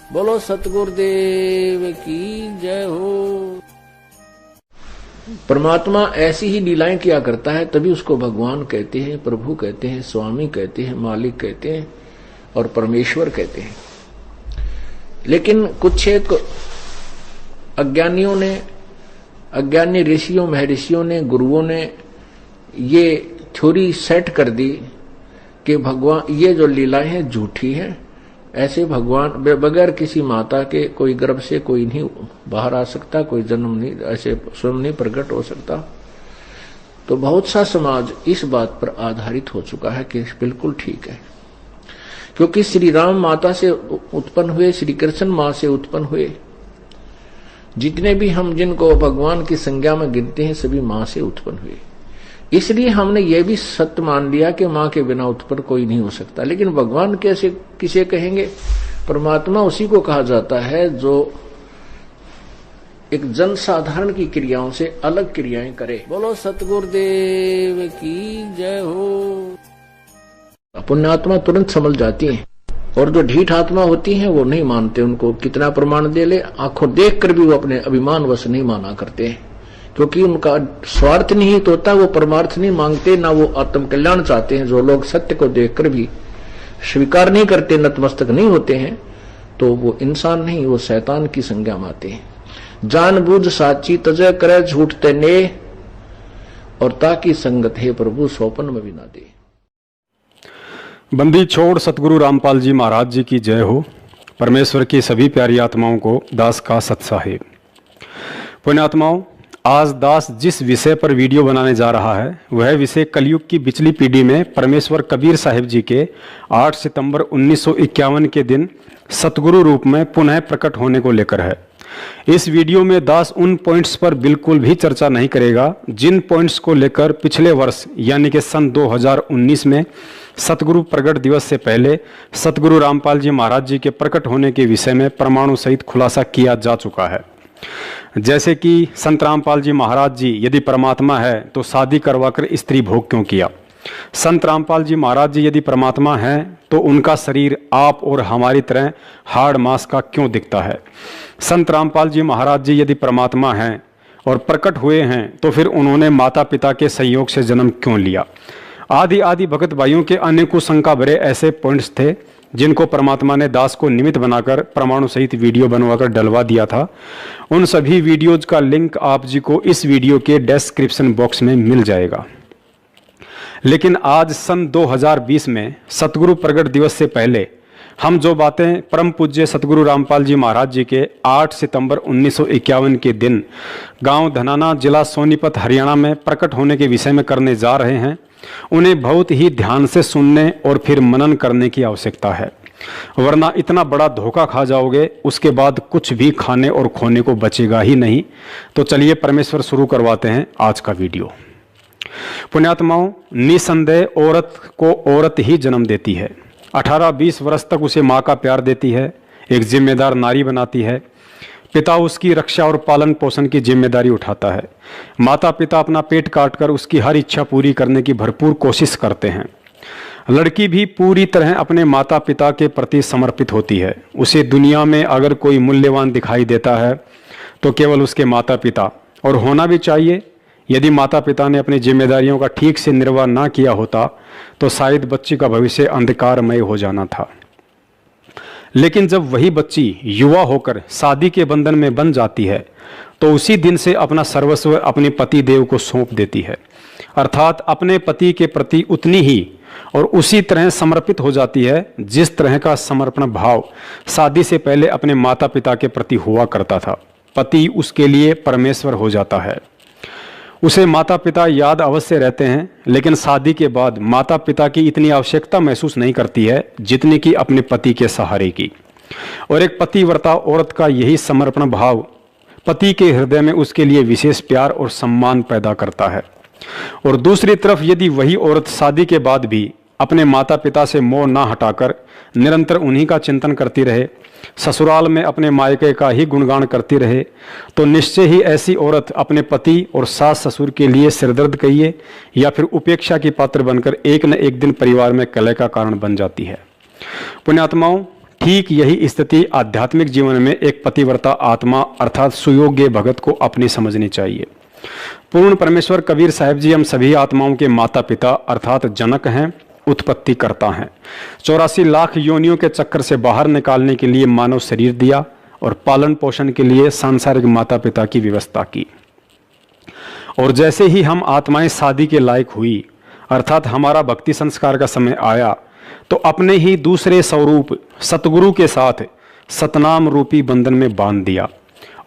बोलो सतगुरुदेव की जय हो। परमात्मा ऐसी ही लीलाएं किया करता है, तभी उसको भगवान कहते हैं, प्रभु कहते हैं, स्वामी कहते हैं, मालिक कहते हैं और परमेश्वर कहते हैं। लेकिन कुछ एक अज्ञानियों ने, अज्ञानी ऋषियों महर्षियों ने, गुरुओं ने ये थ्योरी सेट कर दी कि भगवान ये जो लीलाएं हैं झूठी हैं, ऐसे भगवान बगैर किसी माता के कोई गर्भ से कोई नहीं बाहर आ सकता, कोई जन्म नहीं, ऐसे स्वयं नहीं प्रकट हो सकता। तो बहुत सा समाज इस बात पर आधारित हो चुका है कि बिल्कुल ठीक है, क्योंकि श्री राम माता से उत्पन्न हुए, श्री कृष्ण मां से उत्पन्न हुए, जितने भी हम जिनको भगवान की संज्ञा में गिनते हैं सभी मां से उत्पन्न हुए। इसलिए हमने ये भी सत्य मान लिया कि मां के बिना उत्पन्न कोई नहीं हो सकता। लेकिन भगवान कैसे किसे कहेंगे? परमात्मा उसी को कहा जाता है जो एक जन साधारण की क्रियाओं से अलग क्रियाएं करे। बोलो सतगुरुदेव की जय हो। पुण्यात्मा तुरंत समझ जाती हैं, और जो ढीठ आत्मा होती हैं वो नहीं मानते। उनको कितना प्रमाण दे ले, आंखों देखकर भी वो अपने अभिमानवश नहीं माना करते हैं, क्योंकि उनका स्वार्थ निहित होता, वो परमार्थ नहीं मांगते, ना वो आत्म कल्याण चाहते हैं। जो लोग सत्य को देखकर भी स्वीकार नहीं करते, नतमस्तक नहीं होते हैं, तो वो इंसान नहीं, वो शैतान की संज्ञा में आते हैं। जानबूझ साची तजय करे झूठ तेने, और ताकि संगत है प्रभु सोपन में भी ना दे। बंदी छोड़ सतगुरु रामपाल जी महाराज जी की जय हो। परमेश्वर की सभी प्यारी आत्माओं को दास का सत्साहेब। पुण्यात्माओं, आज दास जिस विषय पर वीडियो बनाने जा रहा है वह विषय कलयुग की पिछली पीढ़ी में परमेश्वर कबीर साहिब जी के 8 सितंबर 1951 के दिन सतगुरु रूप में पुनः प्रकट होने को लेकर है। इस वीडियो में दास उन पॉइंट्स पर बिल्कुल भी चर्चा नहीं करेगा जिन पॉइंट्स को लेकर पिछले वर्ष यानी कि सन 2019 में सतगुरु प्रकट दिवस से पहले सतगुरु रामपाल जी महाराज जी के प्रकट होने के विषय में परमाणु सहित खुलासा किया जा चुका है। जैसे कि संत रामपाल जी महाराज जी यदि परमात्मा है तो शादी करवाकर स्त्री भोग क्यों किया? संत रामपाल जी महाराज जी यदि परमात्मा हैं तो उनका शरीर आप और हमारी तरह हाड़ मांस का क्यों दिखता है? संत रामपाल जी महाराज जी यदि परमात्मा हैं और प्रकट हुए हैं तो फिर उन्होंने माता पिता के संयोग से जन्म क्यों लिया? आदि भगत भाइयों के अनेकों शंका भरे ऐसे पॉइंट्स थे जिनको परमात्मा ने दास को निमित्त बनाकर परमाणु सहित वीडियो बनवाकर डलवा दिया था। उन सभी वीडियोज का लिंक आप जी को इस वीडियो के डिस्क्रिप्शन बॉक्स में मिल जाएगा। लेकिन आज सन 2020 में सतगुरु प्रकट दिवस से पहले हम जो बातें परम पूज्य सतगुरु रामपाल जी महाराज जी के 8 सितंबर 1951 के दिन गांव धनाना जिला सोनीपत हरियाणा में प्रकट होने के विषय में करने जा रहे हैं, उन्हें बहुत ही ध्यान से सुनने और फिर मनन करने की आवश्यकता है, वरना इतना बड़ा धोखा खा जाओगे उसके बाद कुछ भी खाने और खोने को बचेगा ही नहीं। तो चलिए परमेश्वर शुरू करवाते हैं आज का वीडियो। पुण्यात्माओं, निसंदेह औरत को औरत ही जन्म देती है। 18-20 वर्ष तक उसे माँ का प्यार देती है, एक जिम्मेदार नारी बनाती है। पिता उसकी रक्षा और पालन पोषण की जिम्मेदारी उठाता है। माता पिता अपना पेट काटकर उसकी हर इच्छा पूरी करने की भरपूर कोशिश करते हैं। लड़की भी पूरी तरह अपने माता पिता के प्रति समर्पित होती है। उसे दुनिया में अगर कोई मूल्यवान दिखाई देता है तो केवल उसके माता पिता, और होना भी चाहिए। यदि माता पिता ने अपनी जिम्मेदारियों का ठीक से निर्वाह ना किया होता तो शायद बच्ची का भविष्य अंधकारमय हो जाना था। लेकिन जब वही बच्ची युवा होकर शादी के बंधन में बंध जाती है तो उसी दिन से अपना सर्वस्व अपने पति देव को सौंप देती है, अर्थात अपने पति के प्रति उतनी ही और उसी तरह समर्पित हो जाती है जिस तरह का समर्पण भाव शादी से पहले अपने माता पिता के प्रति हुआ करता था। पति उसके लिए परमेश्वर हो जाता है। उसे माता पिता याद अवश्य रहते हैं, लेकिन शादी के बाद माता पिता की इतनी आवश्यकता महसूस नहीं करती है जितनी कि अपने पति के सहारे की। और एक पतिव्रता औरत का यही समर्पण भाव पति के हृदय में उसके लिए विशेष प्यार और सम्मान पैदा करता है। और दूसरी तरफ यदि वही औरत शादी के बाद भी अपने माता पिता से मोह ना हटाकर निरंतर उन्हीं का चिंतन करती रहे, ससुराल में अपने मायके का ही गुणगान करती रहे, तो निश्चय ही ऐसी औरत अपने पति और सास ससुर के लिए सिरदर्द कहिए या फिर उपेक्षा की पात्र बनकर एक न एक दिन परिवार में कलह का कारण बन जाती है। पुण्यात्माओं, ठीक यही स्थिति आध्यात्मिक जीवन में एक पतिव्रता आत्मा अर्थात सुयोग्य भगत को अपनी समझनी चाहिए। पूर्ण परमेश्वर कबीर साहिब जी हम सभी आत्माओं के माता पिता अर्थात जनक हैं, उत्पत्ति करता है। 84 लाख योनियों के चक्कर से बाहर निकालने के लिए मानव शरीर दिया और पालन पोषण के लिए सांसारिक माता पिता की व्यवस्था की। और जैसे ही हम आत्माएं शादी के लायक हुई अर्थात हमारा भक्ति संस्कार का समय आया तो अपने ही दूसरे स्वरूप सतगुरु के साथ सतनाम रूपी बंधन में बांध दिया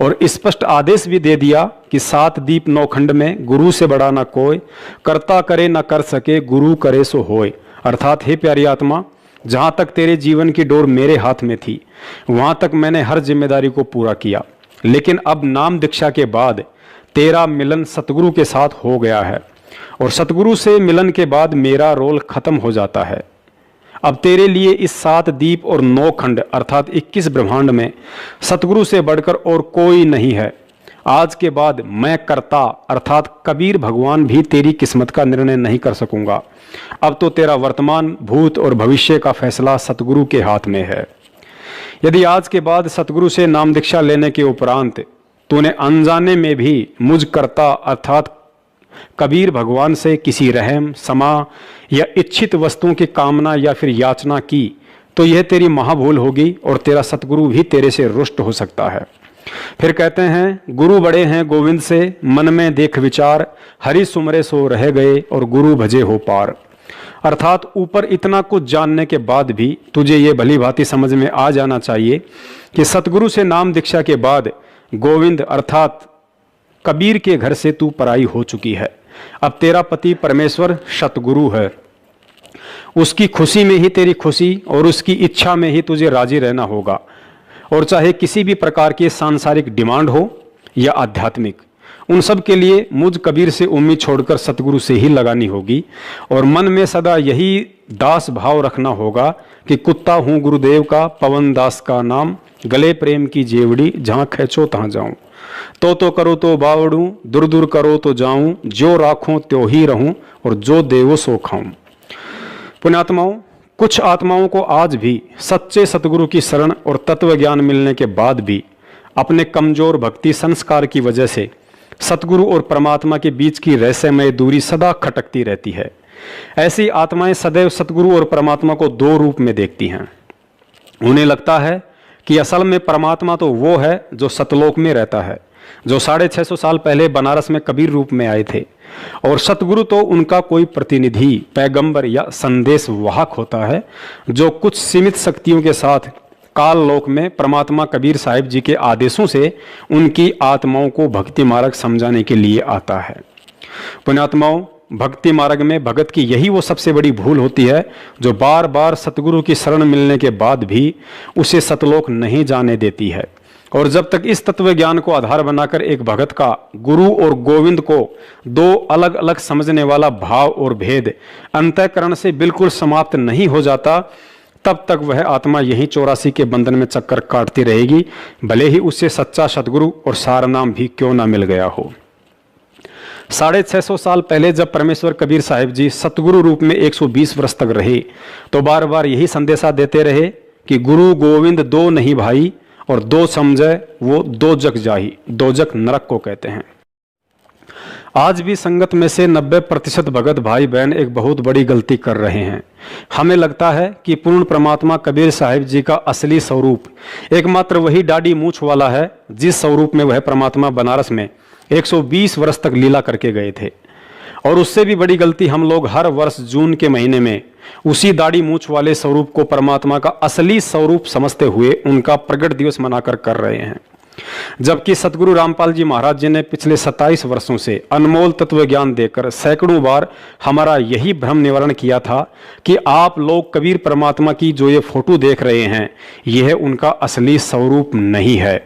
और स्पष्ट आदेश भी दे दिया कि 7 दीप 9 खंड में गुरु से बड़ा ना कोई, करता करे ना कर सके, गुरु करे सो होए। अर्थात हे प्यारी आत्मा, जहां तक तेरे जीवन की डोर मेरे हाथ में थी वहां तक मैंने हर जिम्मेदारी को पूरा किया, लेकिन अब नाम दीक्षा के बाद तेरा मिलन सतगुरु के साथ हो गया है और सतगुरु से मिलन के बाद मेरा रोल खत्म हो जाता है। अब तेरे लिए इस 7 दीप और 9 खंड अर्थात 21 ब्रह्मांड में सतगुरु से बढ़कर और कोई नहीं है। आज के बाद मैं कर्ता अर्थात कबीर भगवान भी तेरी किस्मत का निर्णय नहीं कर सकूंगा। अब तो तेरा वर्तमान, भूत और भविष्य का फैसला सतगुरु के हाथ में है। यदि आज के बाद सतगुरु से नाम दीक्षा लेने के उपरांत तूने अनजाने में भी मुझ कर्ता अर्थात कबीर भगवान से किसी रहम, समा या इच्छित वस्तुओं की कामना या फिर याचना की तो यह तेरी महाभूल होगी और तेरा सतगुरु भी तेरे से रुष्ट हो सकता है। फिर कहते हैं, गुरु बड़े हैं गोविंद से, मन में देख विचार, हरि सुमरे सो रह गए और गुरु भजे हो पार। अर्थात ऊपर इतना कुछ जानने के बाद भी तुझे ये भली भांति समझ में आ जाना चाहिए कि सतगुरु से नाम दीक्षा के बाद गोविंद अर्थात कबीर के घर से तू पराई हो चुकी है। अब तेरा पति परमेश्वर सतगुरु है, उसकी खुशी में ही तेरी खुशी और उसकी इच्छा में ही तुझे राजी रहना होगा। और चाहे किसी भी प्रकार की सांसारिक डिमांड हो या आध्यात्मिक, उन सब के लिए मुझ कबीर से उम्मीद छोड़कर सतगुरु से ही लगानी होगी और मन में सदा यही दास भाव रखना होगा कि कुत्ता हूँ गुरुदेव का, पवन दास का नाम, गले प्रेम की जेवड़ी, जहाँ खींचो तहाँ जाऊं, तो करो तो बावड़ूं, दूर दूर करो तो जाऊं, जो राखूं त्यो ही रहूं और जो देवो सो खाऊं। पुण्यात्माओं, कुछ आत्माओं को आज भी सच्चे सतगुरु की शरण और तत्व ज्ञान मिलने के बाद भी अपने कमजोर भक्ति संस्कार की वजह से सतगुरु और परमात्मा के बीच की रहस्यमय दूरी सदा खटकती रहती है। ऐसी आत्माएं सदैव सतगुरु और परमात्मा को 2 रूप में देखती हैं। उन्हें लगता है कि असल में परमात्मा तो वो है जो सतलोक में रहता है, जो 650 साल पहले बनारस में कबीर रूप में आए थे, और सतगुरु तो उनका कोई प्रतिनिधि, पैगंबर या संदेश वाहक होता है जो कुछ सीमित शक्तियों के साथ काल लोक में परमात्मा कबीर साहिब जी के आदेशों से उनकी आत्माओं को भक्ति मार्ग समझाने के लिए आता है। पुण्यात्माओं, भक्ति मार्ग में भगत की यही वो सबसे बड़ी भूल होती है जो बार बार सतगुरु की शरण मिलने के बाद भी उसे सतलोक नहीं जाने देती है। और जब तक इस तत्व ज्ञान को आधार बनाकर एक भगत का गुरु और गोविंद को 2 अलग अलग समझने वाला भाव और भेद अंतःकरण से बिल्कुल समाप्त नहीं हो जाता, तब तक वह आत्मा यही 84 के बंधन में चक्कर काटती रहेगी, भले ही उससे सच्चा सतगुरु और सार नाम भी क्यों ना मिल गया हो। 650 साल पहले जब परमेश्वर कबीर साहिब जी सतगुरु रूप में 120 वर्ष तक रहे तो बार बार यही संदेशा देते रहे कि गुरु गोविंद 2 नहीं भाई, और 2 समझे वो 2 जग जाही। 2 जग नरक को कहते हैं। आज भी संगत में से 90% भगत भाई बहन एक बहुत बड़ी गलती कर रहे हैं। हमें लगता है कि पूर्ण परमात्मा कबीर साहिब जी का असली स्वरूप एकमात्र वही दाढ़ी मूछ वाला है जिस स्वरूप में वह परमात्मा बनारस में 120 वर्ष तक लीला करके गए थे। और उससे भी बड़ी गलती हम लोग हर वर्ष जून के महीने में उसी दाढ़ी मूछ वाले स्वरूप को परमात्मा का असली स्वरूप समझते हुए उनका प्रगट दिवस मनाकर कर रहे हैं। जबकि सतगुरु रामपाल जी महाराज जी ने पिछले 27 वर्षों से अनमोल तत्व ज्ञान देकर सैकड़ों बार हमारा यही भ्रम निवारण किया था कि आप लोग कबीर परमात्मा की जो ये फोटो देख रहे हैं यह उनका असली स्वरूप नहीं है।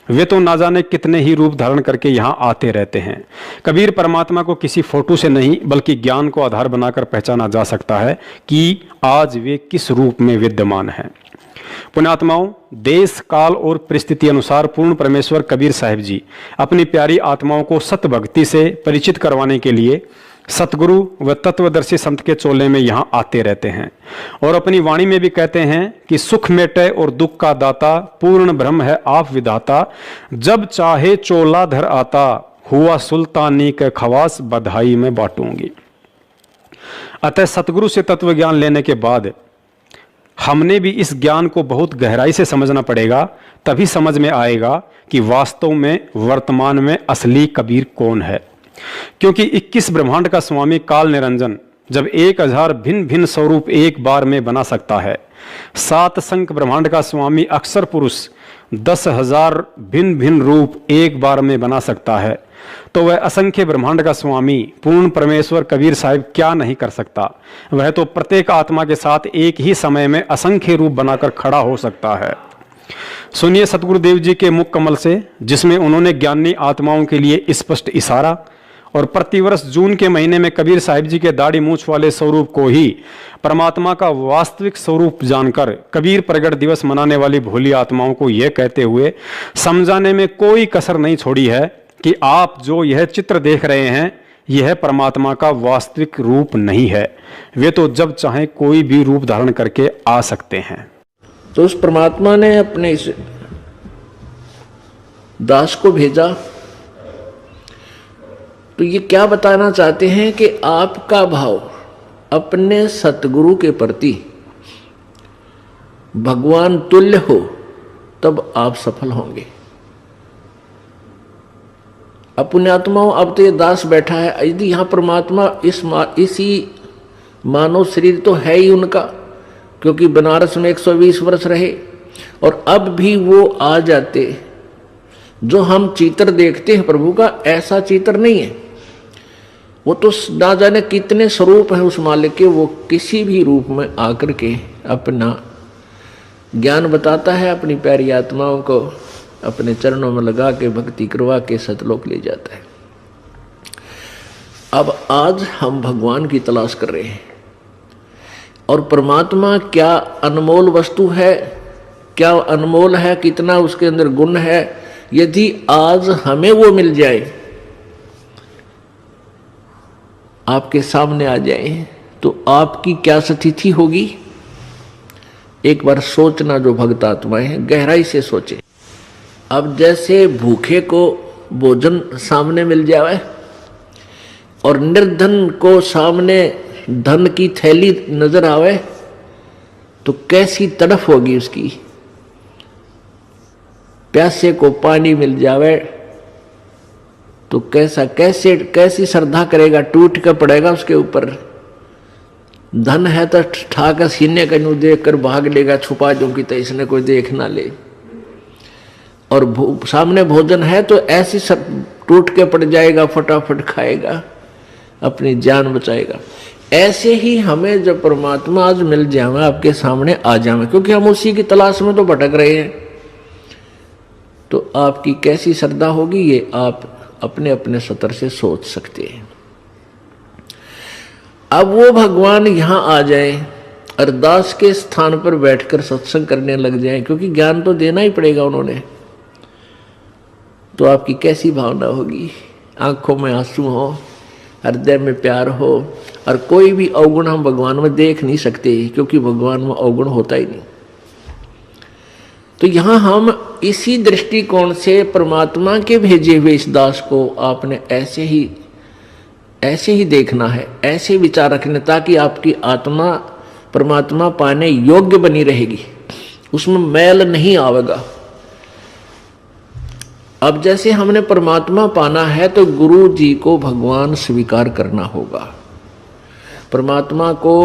वे तो ना जाने कितने ही रूप धारण करके यहाँ आते रहते हैं। कबीर परमात्मा को किसी फोटो से नहीं बल्कि ज्ञान को आधार बनाकर पहचाना जा सकता है कि आज वे किस रूप में विद्यमान हैं। पुण्यात्माओं, देश काल और परिस्थिति अनुसार पूर्ण परमेश्वर कबीर साहिब जी अपनी प्यारी आत्माओं को सत भक्ति से परिचित करवाने के लिए सतगुरु व तत्वदर्शी संत के चोले में यहाँ आते रहते हैं और अपनी वाणी में भी कहते हैं कि सुख मेटे और दुख का दाता, पूर्ण ब्रह्म है आप विधाता, जब चाहे चोला धर आता, हुआ सुल्तानी के खवास बधाई में बांटूंगी। अतः सतगुरु से तत्व ज्ञान लेने के बाद हमने भी इस ज्ञान को बहुत गहराई से समझना पड़ेगा, तभी समझ में आएगा कि वास्तव में वर्तमान में असली कबीर कौन है। क्योंकि 21 ब्रह्मांड का स्वामी काल निरंजन जब 1000 भिन्न भिन्न स्वरूप एक बार में बना सकता है, 7 संख ब्रह्मांड का स्वामी अक्षर पुरुष 10,000 भिन्न भिन्न रूप एक बार में बना सकता है, तो वह असंख्य ब्रह्मांड का स्वामी पूर्ण परमेश्वर कबीर साहिब क्या नहीं कर सकता। वह तो प्रत्येक आत्मा के साथ एक ही समय में असंख्य रूप बनाकर खड़ा हो सकता है। सुनिए सतगुरुदेव जी के मुख कमल से, जिसमें उन्होंने ज्ञानी आत्माओं के लिए स्पष्ट इशारा और प्रतिवर्ष जून के महीने में कबीर साहिब जी के दाढ़ी मूंछ वाले स्वरूप को ही परमात्मा का वास्तविक स्वरूप जानकर कबीर प्रगट दिवस मनाने वाली भोली आत्माओं को यह कहते हुए समझाने में कोई कसर नहीं छोड़ी है कि आप जो यह चित्र देख रहे हैं यह परमात्मा का वास्तविक रूप नहीं है, वे तो जब चाहे कोई भी रूप धारण करके आ सकते हैं। तो उस परमात्मा ने अपने इस दास को भेजा, तो ये क्या बताना चाहते हैं कि आपका भाव अपने सतगुरु के प्रति भगवान तुल्य हो तब आप सफल होंगे। अब पुण्यात्माओं, अब तो ये दास बैठा है, यदि यहां परमात्मा इसी मानव शरीर तो है ही उनका, क्योंकि बनारस में 120 वर्ष रहे, और अब भी वो आ जाते। जो हम चित्र देखते हैं प्रभु का, ऐसा चित्र नहीं है। वो तो ना जाने कितने स्वरूप है उस मालिक के, वो किसी भी रूप में आकर के अपना ज्ञान बताता है, अपनी प्यारी आत्माओं को अपने चरणों में लगा के भक्ति करवा के सतलोक ले जाता है। अब आज हम भगवान की तलाश कर रहे हैं, और परमात्मा क्या अनमोल वस्तु है, क्या अनमोल है, कितना उसके अंदर गुण है। यदि आज हमें वो मिल जाए, आपके सामने आ जाए, तो आपकी क्या स्थिति होगी। एक बार सोचना, जो भक्त आत्माएं हैं गहराई से सोचे। अब जैसे भूखे को भोजन सामने मिल जाए और निर्धन को सामने धन की थैली नजर आवे, तो कैसी तड़फ होगी उसकी। प्यासे को पानी मिल जावे तो कैसी श्रद्धा करेगा, टूट कर पड़ेगा उसके ऊपर। धन है तो ठाकर सीने का यूं देख कर भाग लेगा, छुपा जो कि तो इसने कोई देख ना ले। और सामने भोजन है तो ऐसी सब टूट के पड़ जाएगा, फटाफट खाएगा, अपनी जान बचाएगा। ऐसे ही हमें जब परमात्मा आज मिल जाए, आपके सामने आ जाए, क्योंकि हम उसी की तलाश में तो भटक रहे हैं, तो आपकी कैसी श्रद्धा होगी ये आप अपने अपने सतर से सोच सकते हैं। अब वो भगवान यहां आ जाए, अरदास के स्थान पर बैठकर सत्संग करने लग जाए, क्योंकि ज्ञान तो देना ही पड़ेगा उन्होंने, तो आपकी कैसी भावना होगी। आंखों में आंसू हो, हृदय में प्यार हो, और कोई भी अवगुण हम भगवान में देख नहीं सकते, क्योंकि भगवान में अवगुण होता ही नहीं। तो यहां हम इसी दृष्टिकोण से परमात्मा के भेजे हुए इस दास को आपने ऐसे ही देखना है, ऐसे विचार रखने, ताकि आपकी आत्मा परमात्मा पाने योग्य बनी रहेगी, उसमें मैल नहीं आवेगा। अब जैसे हमने परमात्मा पाना है तो गुरु जी को भगवान स्वीकार करना होगा। परमात्मा को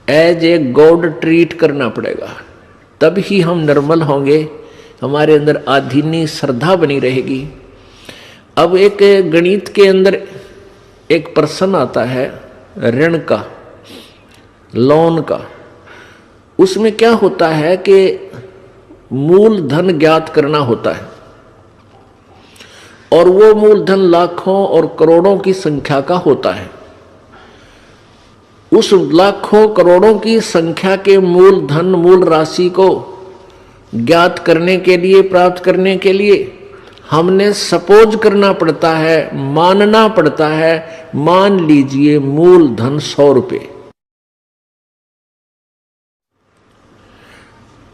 एज ए गॉड ट्रीट करना पड़ेगा, तब ही हम निर्मल होंगे, हमारे अंदर आधीनी श्रद्धा बनी रहेगी। अब एक गणित के अंदर एक प्रश्न आता है ऋण का, लोन का। उसमें क्या होता है कि मूल धन ज्ञात करना होता है, और वो मूलधन लाखों और करोड़ों की संख्या का होता है। उस लाखों करोड़ों की संख्या के मूलधन, मूल राशि को ज्ञात करने के लिए, प्राप्त करने के लिए हमने सपोज करना पड़ता है, मानना पड़ता है। मान लीजिए मूलधन 100 रुपये,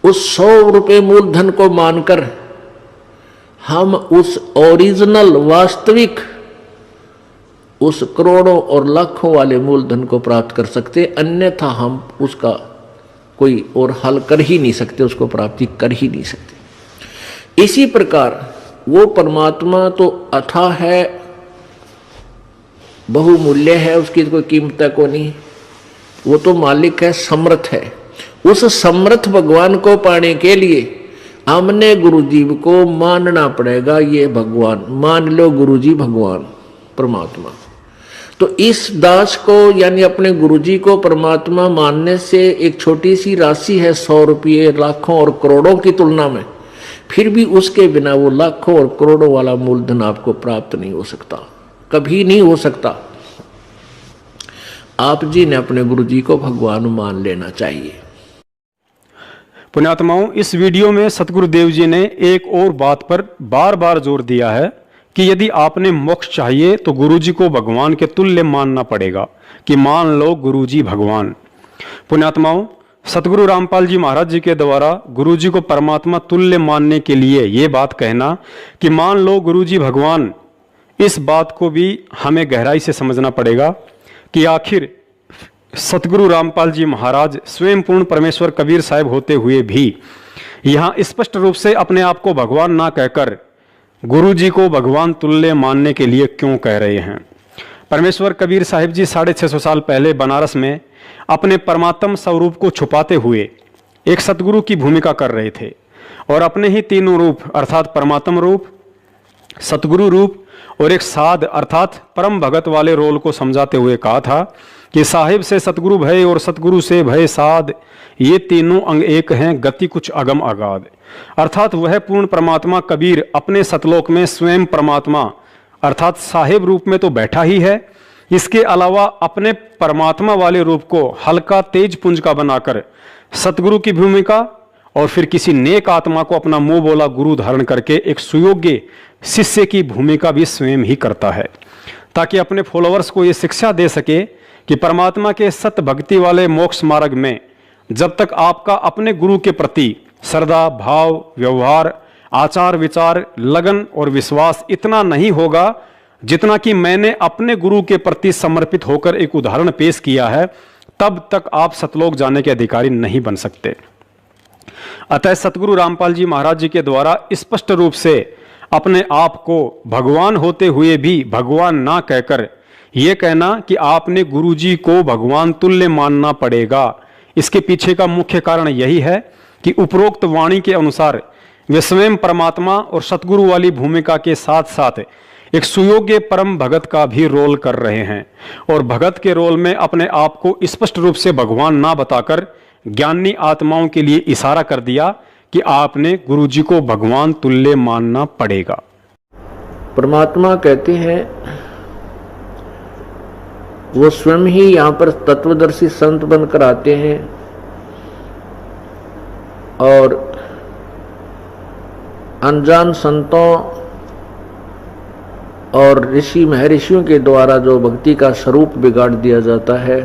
उस 100 रुपये मूलधन को मानकर हम उस ओरिजिनल वास्तविक उस करोड़ों और लाखों वाले मूलधन को प्राप्त कर सकते, अन्यथा हम उसका कोई और हल कर ही नहीं सकते, उसको प्राप्ति कर ही नहीं सकते। इसी प्रकार वो परमात्मा तो अथाह है, बहुमूल्य है, उसकी कोई कीमत को नहीं, वो तो मालिक है, समर्थ है। उस समर्थ भगवान को पाने के लिए हमने गुरुजी को मानना पड़ेगा। ये भगवान मान लो, गुरुजी भगवान परमात्मा। तो इस दास को यानी अपने गुरुजी को परमात्मा मानने से एक छोटी सी राशि है 100 रुपये लाखों और करोड़ों की तुलना में, फिर भी उसके बिना वो लाखों और करोड़ों वाला मूलधन आपको प्राप्त नहीं हो सकता, कभी नहीं हो सकता। आप जी ने अपने गुरुजी को भगवान मान लेना चाहिए। पुण्यात्माओं, इस वीडियो में सतगुरुदेव जी ने एक और बात पर बार बार जोर दिया है कि यदि आपने मोक्ष चाहिए तो गुरुजी को भगवान के तुल्य मानना पड़ेगा, कि मान लो गुरुजी भगवान। पुण्यात्माओं, सतगुरु रामपाल जी महाराज जी के द्वारा गुरुजी को परमात्मा तुल्य मानने के लिए ये बात कहना कि मान लो गुरुजी भगवान, इस बात को भी हमें गहराई से समझना पड़ेगा कि आखिर सतगुरु रामपाल जी महाराज स्वयं पूर्ण परमेश्वर कबीर साहब होते हुए भी यहाँ स्पष्ट रूप से अपने आप को भगवान ना कहकर गुरु जी को भगवान तुल्य मानने के लिए क्यों कह रहे हैं। परमेश्वर कबीर साहिब जी 650 साल पहले बनारस में अपने परमात्म स्वरूप को छुपाते हुए एक सतगुरु की भूमिका कर रहे थे और अपने ही तीनों रूप अर्थात परमात्म रूप, सतगुरु रूप और एक साध अर्थात परम भगत वाले रोल को समझाते हुए कहा था कि साहिब से सतगुरु भय और सतगुरु से भय साध, ये तीनों अंग एक हैं, गति कुछ अगम अगाध। अर्थात वह पूर्ण परमात्मा कबीर अपने सतलोक में स्वयं परमात्मा अर्थात साहिब रूप में तो बैठा ही है, इसके अलावा अपने परमात्मा वाले रूप को हल्का तेज पुंज का बनाकर सतगुरु की भूमिका और फिर किसी नेक आत्मा को अपना मुंह बोला गुरु धारण करके एक सुयोग्य शिष्य की भूमिका भी स्वयं ही करता है, ताकि अपने फॉलोअर्स को ये शिक्षा दे सके कि परमात्मा के सत भक्ति वाले मोक्ष मार्ग में जब तक आपका अपने गुरु के प्रति श्रद्धा भाव व्यवहार आचार विचार लगन और विश्वास इतना नहीं होगा जितना कि मैंने अपने गुरु के प्रति समर्पित होकर एक उदाहरण पेश किया है, तब तक आप सतलोक जाने के अधिकारी नहीं बन सकते। अतः सतगुरु रामपाल जी महाराज जी के द्वारा स्पष्ट रूप से अपने आप को भगवान होते हुए भी भगवान ना कहकर यह कहना कि आपने गुरु जी को भगवान तुल्य मानना पड़ेगा, इसके पीछे का मुख्य कारण यही है कि उपरोक्त वाणी के अनुसार वे स्वयं परमात्मा और सतगुरु वाली भूमिका के साथ साथ एक सुयोग्य परम भगत का भी रोल कर रहे हैं और भगत के रोल में अपने आप को स्पष्ट रूप से भगवान ना बताकर ज्ञानी आत्माओं के लिए इशारा कर दिया कि आपने गुरु जी को भगवान तुल्य मानना पड़ेगा। परमात्मा कहते हैं वो स्वयं ही यहाँ पर तत्वदर्शी संत बनकर आते हैं और अनजान संतों और ऋषि महर्षियों के द्वारा जो भक्ति का स्वरूप बिगाड़ दिया जाता है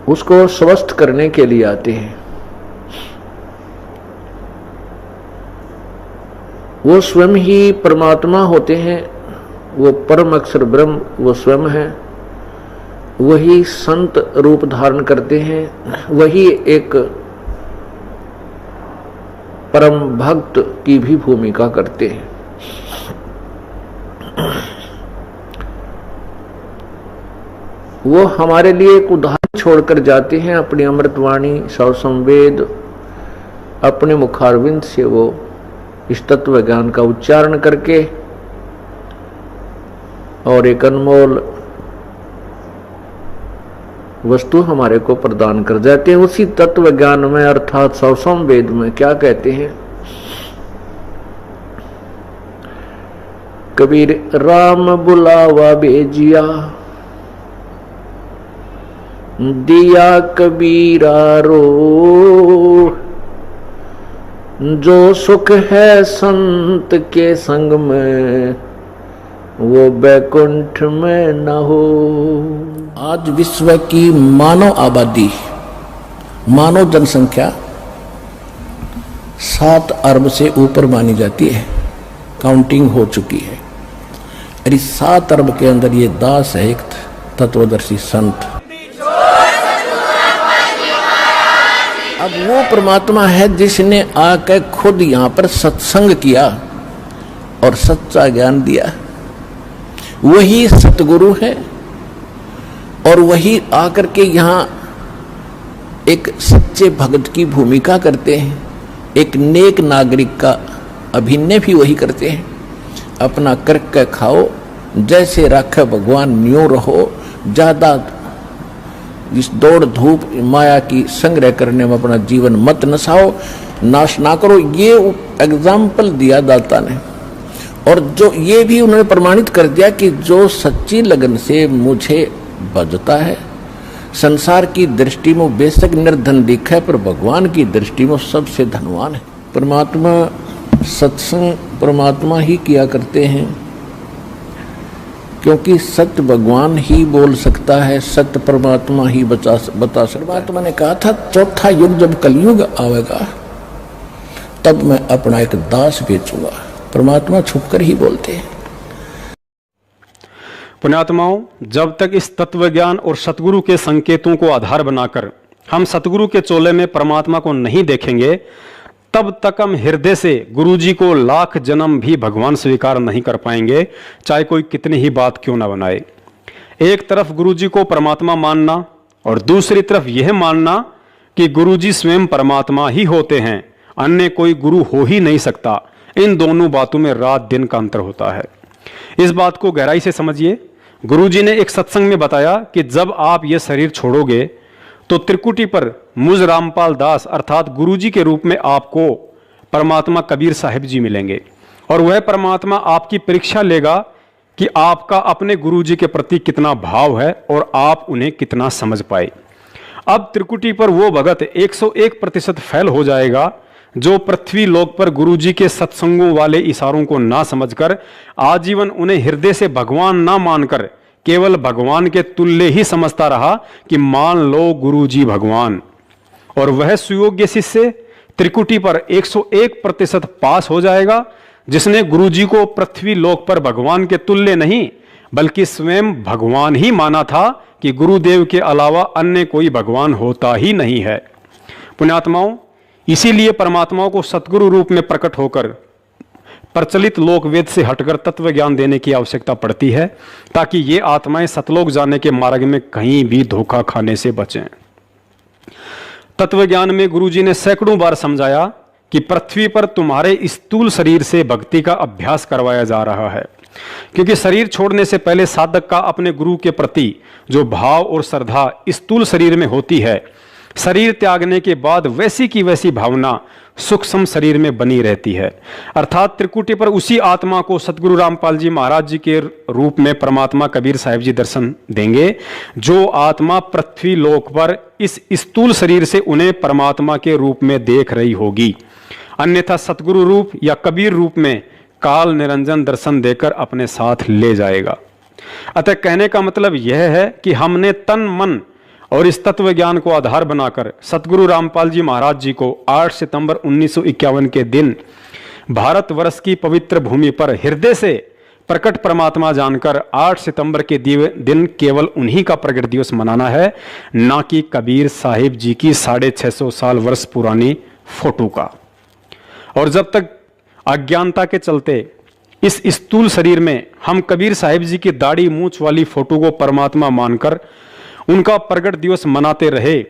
उसको स्वस्थ करने के लिए आते हैं। वो स्वयं ही परमात्मा होते हैं, वो परम अक्षर ब्रह्म वो स्वयं है, वही संत रूप धारण करते हैं, वही एक परम भक्त की भी भूमिका करते हैं। वो हमारे लिए एक उदाहरण छोड़कर जाते हैं, अपनी अमृतवाणी सौ संवेद अपने मुखारविंद से वो इस तत्व ज्ञान का उच्चारण करके और एक अनमोल वस्तु हमारे को प्रदान कर जाते हैं। उसी तत्व ज्ञान में अर्थात सौ संवेद में क्या कहते हैं, कबीर राम बुलावा भेजिया दिया कबीरा रो, जो सुख है संत के संग में वो बैकुंठ में न हो। आज विश्व की मानव आबादी, मानव जनसंख्या 7 अरब से ऊपर मानी जाती है, काउंटिंग हो चुकी है। और इस 7 अरब के अंदर ये दास है एक तत्वदर्शी संत। अब वो परमात्मा है जिसने आकर खुद यहाँ पर सत्संग किया और सच्चा ज्ञान दिया। वही सतगुरु है और वही आकर के यहाँ एक सच्चे भक्त की भूमिका करते हैं, एक नेक नागरिक का अभिनय भी वही करते हैं। अपना करके खाओ, जैसे रखे भगवान न्यू रहो, ज्यादा इस दौड़ धूप माया की संग्रह करने में अपना जीवन मत नसाओ, नाश ना करो। ये एग्जाम्पल दिया दाता ने, और जो ये भी उन्होंने प्रमाणित कर दिया कि जो सच्ची लगन से मुझे भजता है, संसार की दृष्टि में बेशक निर्धन दिखा है, पर भगवान की दृष्टि में सबसे धनवान है। परमात्मा सत्संग परमात्मा ही किया करते हैं, क्योंकि सत्य भगवान ही बोल सकता है, सत्य परमात्मा ही बता सकता। परमात्मा ने कहा था चौथा युग जब कलयुग आवेगा तब मैं अपना एक दास बेचूंगा। परमात्मा छुपकर ही बोलते हैं। पुण्यात्माओं, जब तक इस तत्व ज्ञान और सतगुरु के संकेतों को आधार बनाकर हम सतगुरु के चोले में परमात्मा को नहीं देखेंगे, तब तक हम हृदय से गुरु जी को लाख जन्म भी भगवान स्वीकार नहीं कर पाएंगे, चाहे कोई कितनी ही बात क्यों ना बनाए। एक तरफ गुरु जी को परमात्मा मानना और दूसरी तरफ यह मानना कि गुरु जी स्वयं परमात्मा ही होते हैं, अन्य कोई गुरु हो ही नहीं सकता, इन दोनों बातों में रात दिन का अंतर होता है। इस बात को गहराई से समझिए। गुरु जी ने एक सत्संग में बताया कि जब आप ये शरीर छोड़ोगे तो त्रिकुटी पर मुझ रामपाल दास अर्थात गुरु जी के रूप में आपको परमात्मा कबीर साहिब जी मिलेंगे, और वह परमात्मा आपकी परीक्षा लेगा कि आपका अपने गुरु जी के प्रति कितना भाव है और आप उन्हें कितना समझ पाए। अब त्रिकुटी पर वो भगत 101% फेल हो जाएगा जो पृथ्वी लोक पर गुरु जी के सत्संगों वाले इशारों को ना समझकर आजीवन उन्हें हृदय से भगवान ना मानकर केवल भगवान के तुल्य ही समझता रहा कि मान लो गुरु जी भगवान। और वह सुयोग्य शिष्य त्रिकुटी पर 101% पास हो जाएगा जिसने गुरु जी को पृथ्वी लोक पर भगवान के तुल्य नहीं बल्कि स्वयं भगवान ही माना था कि गुरुदेव के अलावा अन्य कोई भगवान होता ही नहीं है। पुण्यात्माओं, इसीलिए परमात्माओं को सतगुरु रूप में प्रकट होकर प्रचलित लोक वेद से हटकर तत्व ज्ञान देने की आवश्यकता पड़ती है, ताकि ये आत्माएं सतलोक जाने के मार्ग में कहीं भी धोखा खाने से बचें। तत्व ज्ञान में गुरुजी ने सैकड़ों बार समझाया कि पृथ्वी पर तुम्हारे स्थूल शरीर से भक्ति का अभ्यास करवाया जा रहा है, क्योंकि शरीर छोड़ने से पहले साधक का अपने गुरु के प्रति जो भाव और श्रद्धा स्थूल शरीर में होती है, शरीर त्यागने के बाद वैसी की वैसी भावना सूक्ष्म शरीर में बनी रहती है। अर्थात त्रिकुटी पर उसी आत्मा को सतगुरु रामपाल जी महाराज जी के रूप में परमात्मा कबीर साहिब जी दर्शन देंगे, जो आत्मा पृथ्वी लोक पर इस स्थूल शरीर से उन्हें परमात्मा के रूप में देख रही होगी, अन्यथा सतगुरु रूप या कबीर रूप में काल निरंजन दर्शन देकर अपने साथ ले जाएगा। अतः कहने का मतलब यह है कि हमने तन मन और इस तत्व ज्ञान को आधार बनाकर सतगुरु रामपाल जी महाराज जी को 8 सितंबर 1951 के दिन भारतवर्ष की पवित्र भूमि पर हृदय से प्रकट परमात्मा जानकर 8 सितंबर के दिन केवल उन्हीं का प्रकट दिवस मनाना है, ना कि कबीर साहिब जी की 650 साल वर्ष पुरानी फोटो का। और जब तक अज्ञानता के चलते इस स्थूल शरीर में हम कबीर साहिब जी की दाढ़ी मूंछ वाली फोटो को परमात्मा मानकर उनका प्रगट दिवस मनाते रहे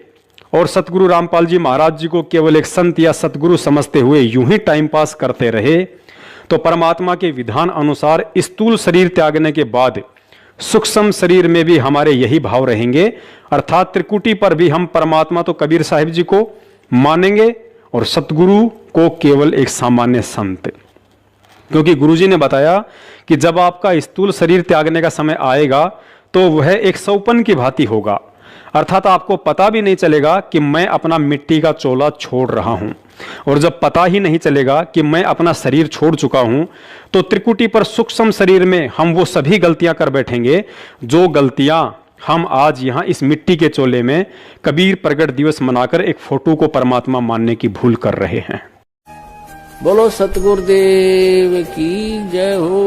और सतगुरु रामपाल जी महाराज जी को केवल एक संत या सतगुरु समझते हुए यूं ही टाइम पास करते रहे, तो परमात्मा के विधान अनुसार स्थूल शरीर त्यागने के बाद सूक्ष्म शरीर में भी हमारे यही भाव रहेंगे। अर्थात त्रिकुटी पर भी हम परमात्मा तो कबीर साहिब जी को मानेंगे और सतगुरु को केवल एक सामान्य संत, क्योंकि गुरुजी ने बताया कि जब आपका स्थूल शरीर त्यागने का समय आएगा तो वह एक सौपन की भांति होगा। अर्थात आपको पता भी नहीं चलेगा कि मैं अपना मिट्टी का चोला छोड़ रहा हूं। और जब पता ही नहीं चलेगा कि मैं अपना शरीर छोड़ चुका हूं, तो त्रिकुटी पर सूक्ष्म शरीर में हम वो सभी गलतियां कर बैठेंगे जो गलतियां हम आज यहां इस मिट्टी के चोले में कबीर प्रगट दिवस मनाकर एक फोटो को परमात्मा मानने की भूल कर रहे हैं। बोलो सतगुरुदेव की जय हो।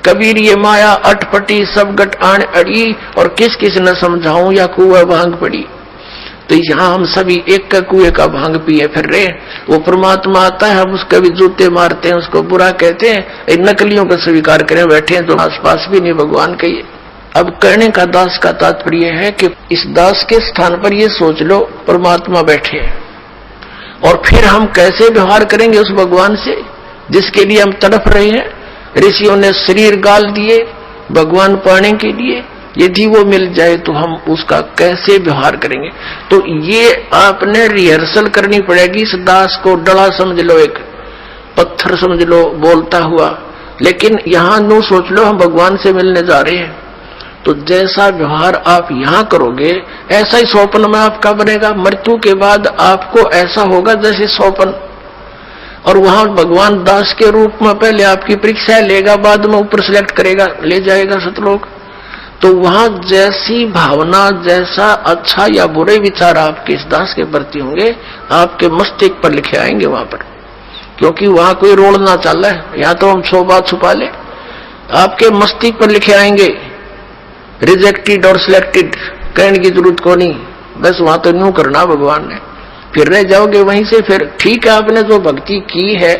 कबीर ये माया अटपटी सब गट आन अड़ी, और किस किस न समझाऊं या कुआ भांग पड़ी। तो यहाँ हम सभी एक का कुएं का भांग पिए फिर रहे। वो परमात्मा आता है, हम उसके भी जूते मारते हैं, उसको बुरा कहते हैं, इन नकलियों का स्वीकार करें बैठे हैं तो आसपास भी नहीं भगवान कहिए। अब कहने का दास का तात्पर्य है कि इस दास के स्थान पर ये सोच लो परमात्मा बैठे हैं, और फिर हम कैसे व्यवहार करेंगे उस भगवान से जिसके लिए हम तड़प रहे हैं। ऋषियों ने शरीर गाल दिए भगवान पाने के लिए, यदि वो मिल जाए तो हम उसका कैसे व्यवहार करेंगे। तो ये आपने रिहर्सल करनी पड़ेगी। इस दास को डला समझ लो, एक पत्थर समझ लो बोलता हुआ, लेकिन यहां नो सोच लो हम भगवान से मिलने जा रहे हैं। तो जैसा व्यवहार आप यहां करोगे ऐसा ही स्वप्न में आपका बनेगा। मृत्यु के बाद आपको ऐसा होगा जैसे स्वप्न, और वहां भगवान दास के रूप में पहले आपकी परीक्षा लेगा, बाद में ऊपर सिलेक्ट करेगा, ले जाएगा सतलोक। तो वहां जैसी भावना, जैसा अच्छा या बुरे विचार आपके इस दास के प्रति होंगे, आपके मस्तिष्क पर लिखे आएंगे वहां पर, क्योंकि वहां कोई रोल ना चल रहा है। या तो हम 100 बात छुपा ले, आपके मस्तिष्क पर लिखे आएंगे रिजेक्टेड और सिलेक्टेड, कहने की जरूरत को नहीं, बस वहां तो न्यू करना भगवान ने, फिर रह जाओगे वहीं से। फिर ठीक है, आपने जो भक्ति की है,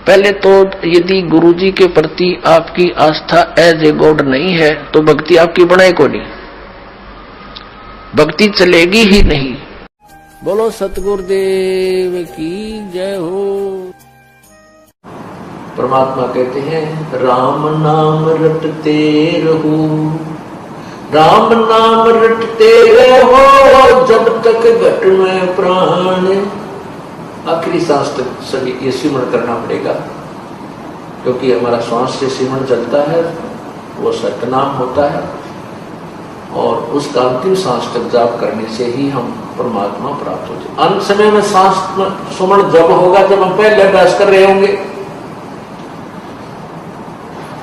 पहले तो यदि गुरुजी के प्रति आपकी आस्था एज ए गॉड नहीं है तो भक्ति आपकी बनाए को नहीं, भक्ति चलेगी ही नहीं। बोलो सतगुरुदेव की जय हो। परमात्मा कहते हैं राम नाम रटते रहो, राम नाम रटते रहो जब तक घट में प्राण। आखिरी सांस तक सभी ये सिमरण करना पड़ेगा, क्योंकि हमारा श्वास से सिमरण चलता है, वो सतनाम होता है, और उसका अंतिम सांस तक जाप करने से ही हम परमात्मा प्राप्त होते हैं। अंत समय में सांस सुमरण जब होगा जब हम पहले अभ्यास कर रहे होंगे।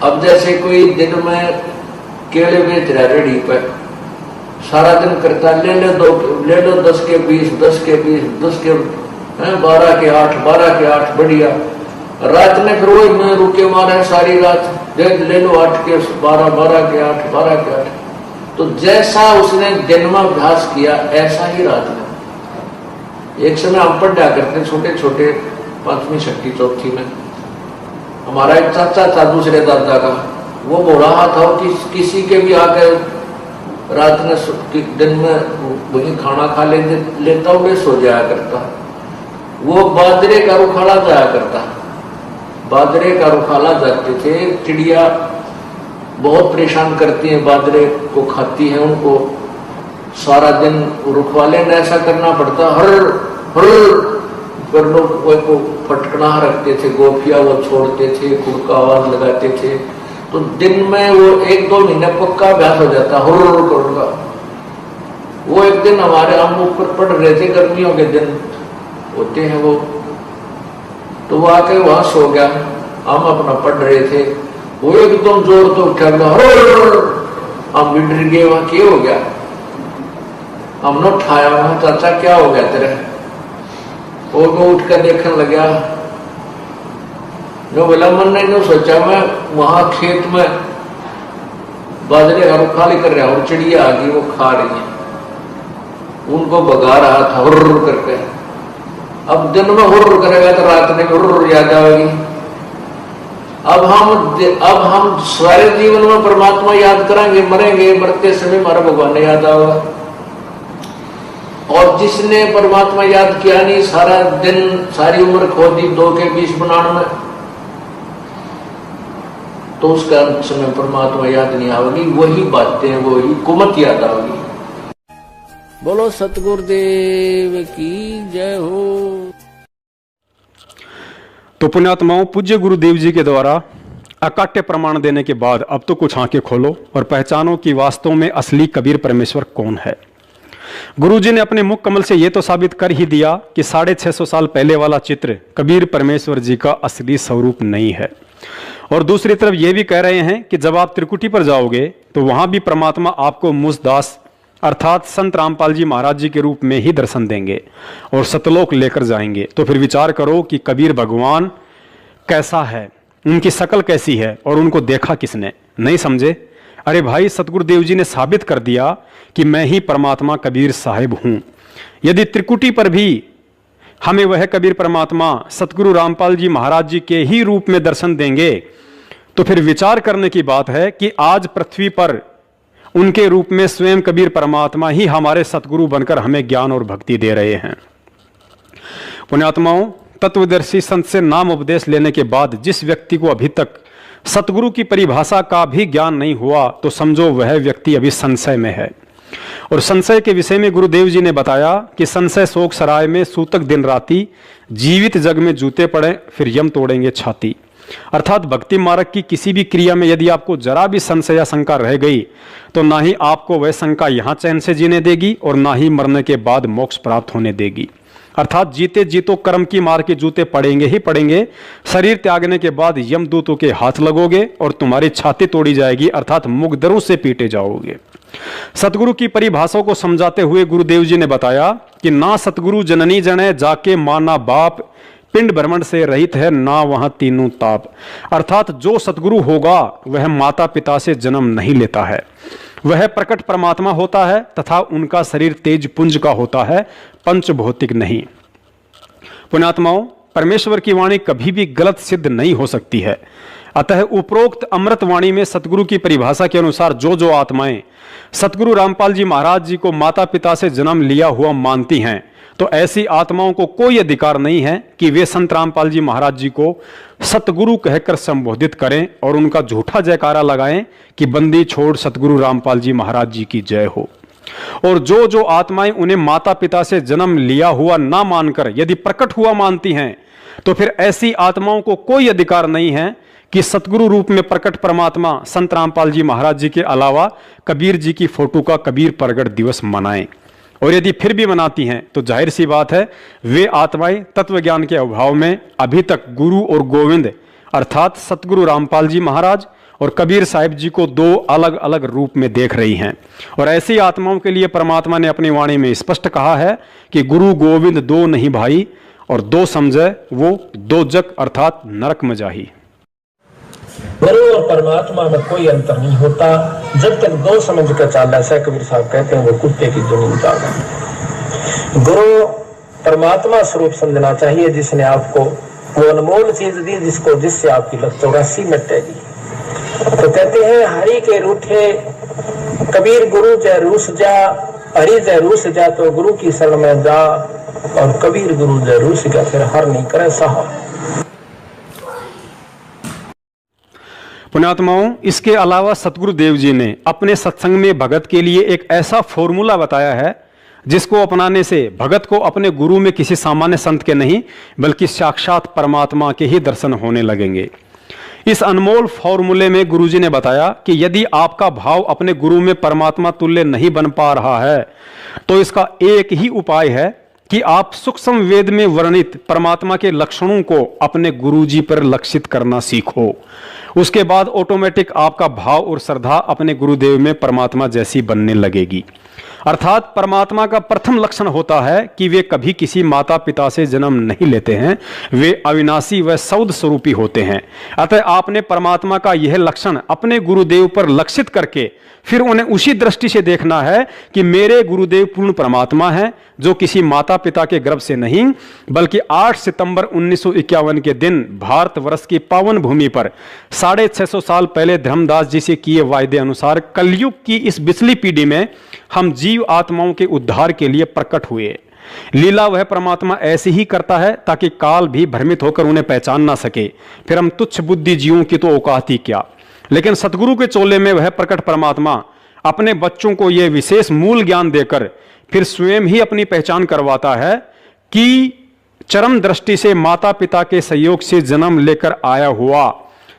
अब जैसे कोई दिन में केले बेच रहा रेडी पर, सारा दिन करता ले लो 10 के 20, 10 के 20, 10 के 12 के 8, 12 के 8, बढ़िया। रात में फिर वही में रुके मारे सारी रात, ले लो 8 के 12, 12 के 8, 12 के 8। तो जैसा उसने दिन में अभ्यास किया ऐसा ही रात में। एक समय हम पढ़ा करते छोटे छोटे 5वीं 6वीं 4थी में, हमारा एक चाचा था दूसरे दादा का, वो बोल रहा था कि किसी के भी आकर रात में दिन में वही खाना खा लेता हुए सो जाया करता। वो बाजरे का रुखाला जाया करता, बाजरे का रुखाला जाते थे। चिड़िया बहुत परेशान करती हैं, बाजरे को खाती हैं, उनको सारा दिन रुखवाले ने ऐसा करना पड़ता, हर हर पर लोग वो फटकना रखते थे, गोफिया वो छोड़ते थे, कुड़का आवाज लगाते थे। तो दिन में वो 1-2 महीने पक्का अभ्यास हो जाता हुर करूंगा। वो एक दिन हमारे हम ऊपर पढ़ रहे थे, गर्मियों के दिन होते हैं वो, तो वो आके वहां सो गया, हम अपना पढ़ रहे थे, वो एकदम जोर तो उठा, हम भी डर गए, वहां क्या हो गया। हमने उठाया, वहां चाचा क्या हो गया तेरे, और वो उठ कर देखने लगा। जो बोला मन ने जो सोचा, मैं वहां खेत में बाजरे का रुखाली कर रहा और चिड़िया आ गई, वो खा रही है, उनको भगा रहा था हुर्र करके। अब दिन में हुर्र करेगा तो रात में हुर्र याद आएगी। अब हम सारे जीवन में परमात्मा याद करेंगे, मरेंगे, मरते समय हमारा भगवान याद आएगा। और जिसने परमात्मा याद किया नहीं, सारा दिन सारी उम्र खो दी 2 के 20 बनाने में, तो उसका समय परमात्मा याद नहीं आएगी, वही बातें वही कुमत याद आएगी। बोलो सतगुरुदेव की जय हो। तो पुण्यात्माओं, पूज्य गुरुदेव जी के द्वारा अकाट्य प्रमाण देने के बाद अब तो कुछ आंखें खोलो और पहचानो कि वास्तव में असली कबीर परमेश्वर कौन है। गुरुजी ने अपने मुख कमल से यह तो साबित कर ही दिया कि 650 साल पहले वाला चित्र कबीर परमेश्वर जी का असली स्वरूप नहीं है। और दूसरी तरफ यह भी कह रहे हैं कि जब आप त्रिकुटी पर जाओगे तो वहां भी परमात्मा आपको मुझदास अर्थात संत रामपाल जी महाराज जी के रूप में ही दर्शन देंगे और सतलोक लेकर जाएंगे। तो फिर विचार करो कि कबीर भगवान कैसा है, उनकी शक्ल कैसी है और उनको देखा किसने? नहीं समझे? अरे भाई, सतगुरुदेव जी ने साबित कर दिया कि मैं ही परमात्मा कबीर साहिब हूं। यदि त्रिकुटी पर भी हमें वह कबीर परमात्मा सतगुरु रामपाल जी महाराज जी के ही रूप में दर्शन देंगे तो फिर विचार करने की बात है कि आज पृथ्वी पर उनके रूप में स्वयं कबीर परमात्मा ही हमारे सतगुरु बनकर हमें ज्ञान और भक्ति दे रहे हैं। पुण्यात्माओं, तत्वदर्शी संत से नाम उपदेश लेने के बाद जिस व्यक्ति को अभी तक सतगुरु की परिभाषा का भी ज्ञान नहीं हुआ तो समझो वह व्यक्ति अभी संशय में है। और संशय के विषय में गुरुदेव जी ने बताया कि संशय शोक सराय में सूतक दिन राती, जीवित जग में जूते पड़े फिर यम तोड़ेंगे छाती। अर्थात भक्ति मार्ग की किसी भी क्रिया में यदि आपको जरा भी संशय या शंका रह गई तो ना ही आपको वह शंका यहां चैन से जीने देगी और ना ही मरने के बाद मोक्ष प्राप्त होने देगी। अर्थात जीते जीतो कर्म की मार के जूते पड़ेंगे ही पड़ेंगे। शरीर त्यागने के बाद यमदूतों के हाथ लगोगे और तुम्हारी छाती तोड़ी जाएगी, अर्थात मुकदरों से पीटे जाओगे। सतगुरु की परिभाषा को समझाते हुए गुरुदेव जी ने बताया कि ना सतगुरु जननी जने जाके माना बाप, पिंड भ्रमण से रहित है ना वहां तीनों ताप। अर्थात जो सतगुरु होगा वह माता पिता से जन्म नहीं लेता है, वह प्रकट परमात्मा होता है तथा उनका शरीर तेज पुंज का होता है, पंच भौतिक नहीं। पुण्यात्माओं, परमेश्वर की वाणी कभी भी गलत सिद्ध नहीं हो सकती है। अतः उपरोक्त अमृत वाणी में सतगुरु की परिभाषा के अनुसार जो आत्माएं सतगुरु रामपाल जी महाराज जी को माता पिता से जन्म लिया हुआ मानती हैं तो ऐसी आत्माओं को कोई अधिकार नहीं है कि वे संत रामपाल जी महाराज जी को सतगुरु कहकर संबोधित करें और उनका झूठा जयकारा लगाएं कि बंदी छोड़ सतगुरु रामपाल जी महाराज जी की जय हो। और जो आत्माएं उन्हें माता पिता से जन्म लिया हुआ ना मानकर यदि प्रकट हुआ मानती हैं तो फिर ऐसी आत्माओं को कोई अधिकार नहीं है कि सतगुरु रूप में प्रकट परमात्मा संत रामपाल जी महाराज जी के अलावा कबीर जी की फोटो का कबीर प्रगट दिवस मनाएं। और यदि फिर भी मनाती हैं तो जाहिर सी बात है वे आत्माएं तत्व ज्ञान के अभाव में अभी तक गुरु और गोविंद अर्थात सतगुरु रामपाल जी महाराज और कबीर साहिब जी को दो अलग अलग रूप में देख रही हैं। और ऐसी आत्माओं के लिए परमात्मा ने अपनी वाणी में स्पष्ट कहा है कि गुरु गोविंद दो नहीं भाई, और दो समझे वो दो जग अर्थात नरक में जाही। गुरु और परमात्मा में कोई अंतर नहीं होता जब तक दो समझ कर चाल। ऐसा कबीर साहब कहते हैं वो कुत्ते की दुनिया का। गुरु परमात्मा स्वरूप समझना चाहिए जिसने आपको वो अनमोल चीज दी जिससे आपकी लत 84 मिटेगी। तो कहते हैं हरि के रूठे कबीर गुरु जय रूस जा, हरि जय रूस जा तो गुरु की शरण में जा, और कबीर गुरु जय रूस जा फिर हर नहीं करे साहब। पुण्यात्माओं, इसके अलावा सतगुरु देव जी ने अपने सत्संग में भगत के लिए एक ऐसा फॉर्मूला बताया है जिसको अपनाने से भगत को अपने गुरु में किसी सामान्य संत के नहीं बल्कि साक्षात परमात्मा के ही दर्शन होने लगेंगे। इस अनमोल फॉर्मूले में गुरुजी ने बताया कि यदि आपका भाव अपने गुरु में परमात्मा तुल्य नहीं बन पा रहा है तो इसका एक ही उपाय है कि आप सूक्ष्म वेद में वर्णित परमात्मा के लक्षणों को अपने गुरुजी पर लक्षित करना सीखो। उसके बाद ऑटोमेटिक आपका भाव और श्रद्धा अपने गुरुदेव में परमात्मा जैसी बनने लगेगी। अर्थात परमात्मा का प्रथम लक्षण होता है कि वे कभी किसी माता पिता से जन्म नहीं लेते हैं, वे अविनाशी व सौद स्वरूपी होते हैं। अतः आपने परमात्मा का यह लक्षण अपने गुरुदेव पर लक्षित करके फिर उन्हें उसी दृष्टि से देखना है कि मेरे गुरुदेव पूर्ण परमात्मा हैं जो किसी माता पिता के गर्भ से नहीं बल्कि 8 सितंबर 1951 के दिन भारतवर्ष की पावन भूमि पर 650 साल पहले धर्मदास जी से किए वायदे अनुसार कलयुग की इस बिचली पीढ़ी में हम जीव आत्माओं के उद्धार के लिए प्रकट हुए। लीला वह परमात्मा ऐसे ही करता है ताकि काल भी भ्रमित होकर उन्हें पहचान ना सके। फिर हम तुच्छ बुद्धि जीवों की तो औकात ही क्या। लेकिन सतगुरु के चोले में वह प्रकट परमात्मा अपने बच्चों को यह विशेष मूल ज्ञान देकर फिर स्वयं ही अपनी पहचान करवाता है कि चरम दृष्टि से माता पिता के सहयोग से जन्म लेकर आया हुआ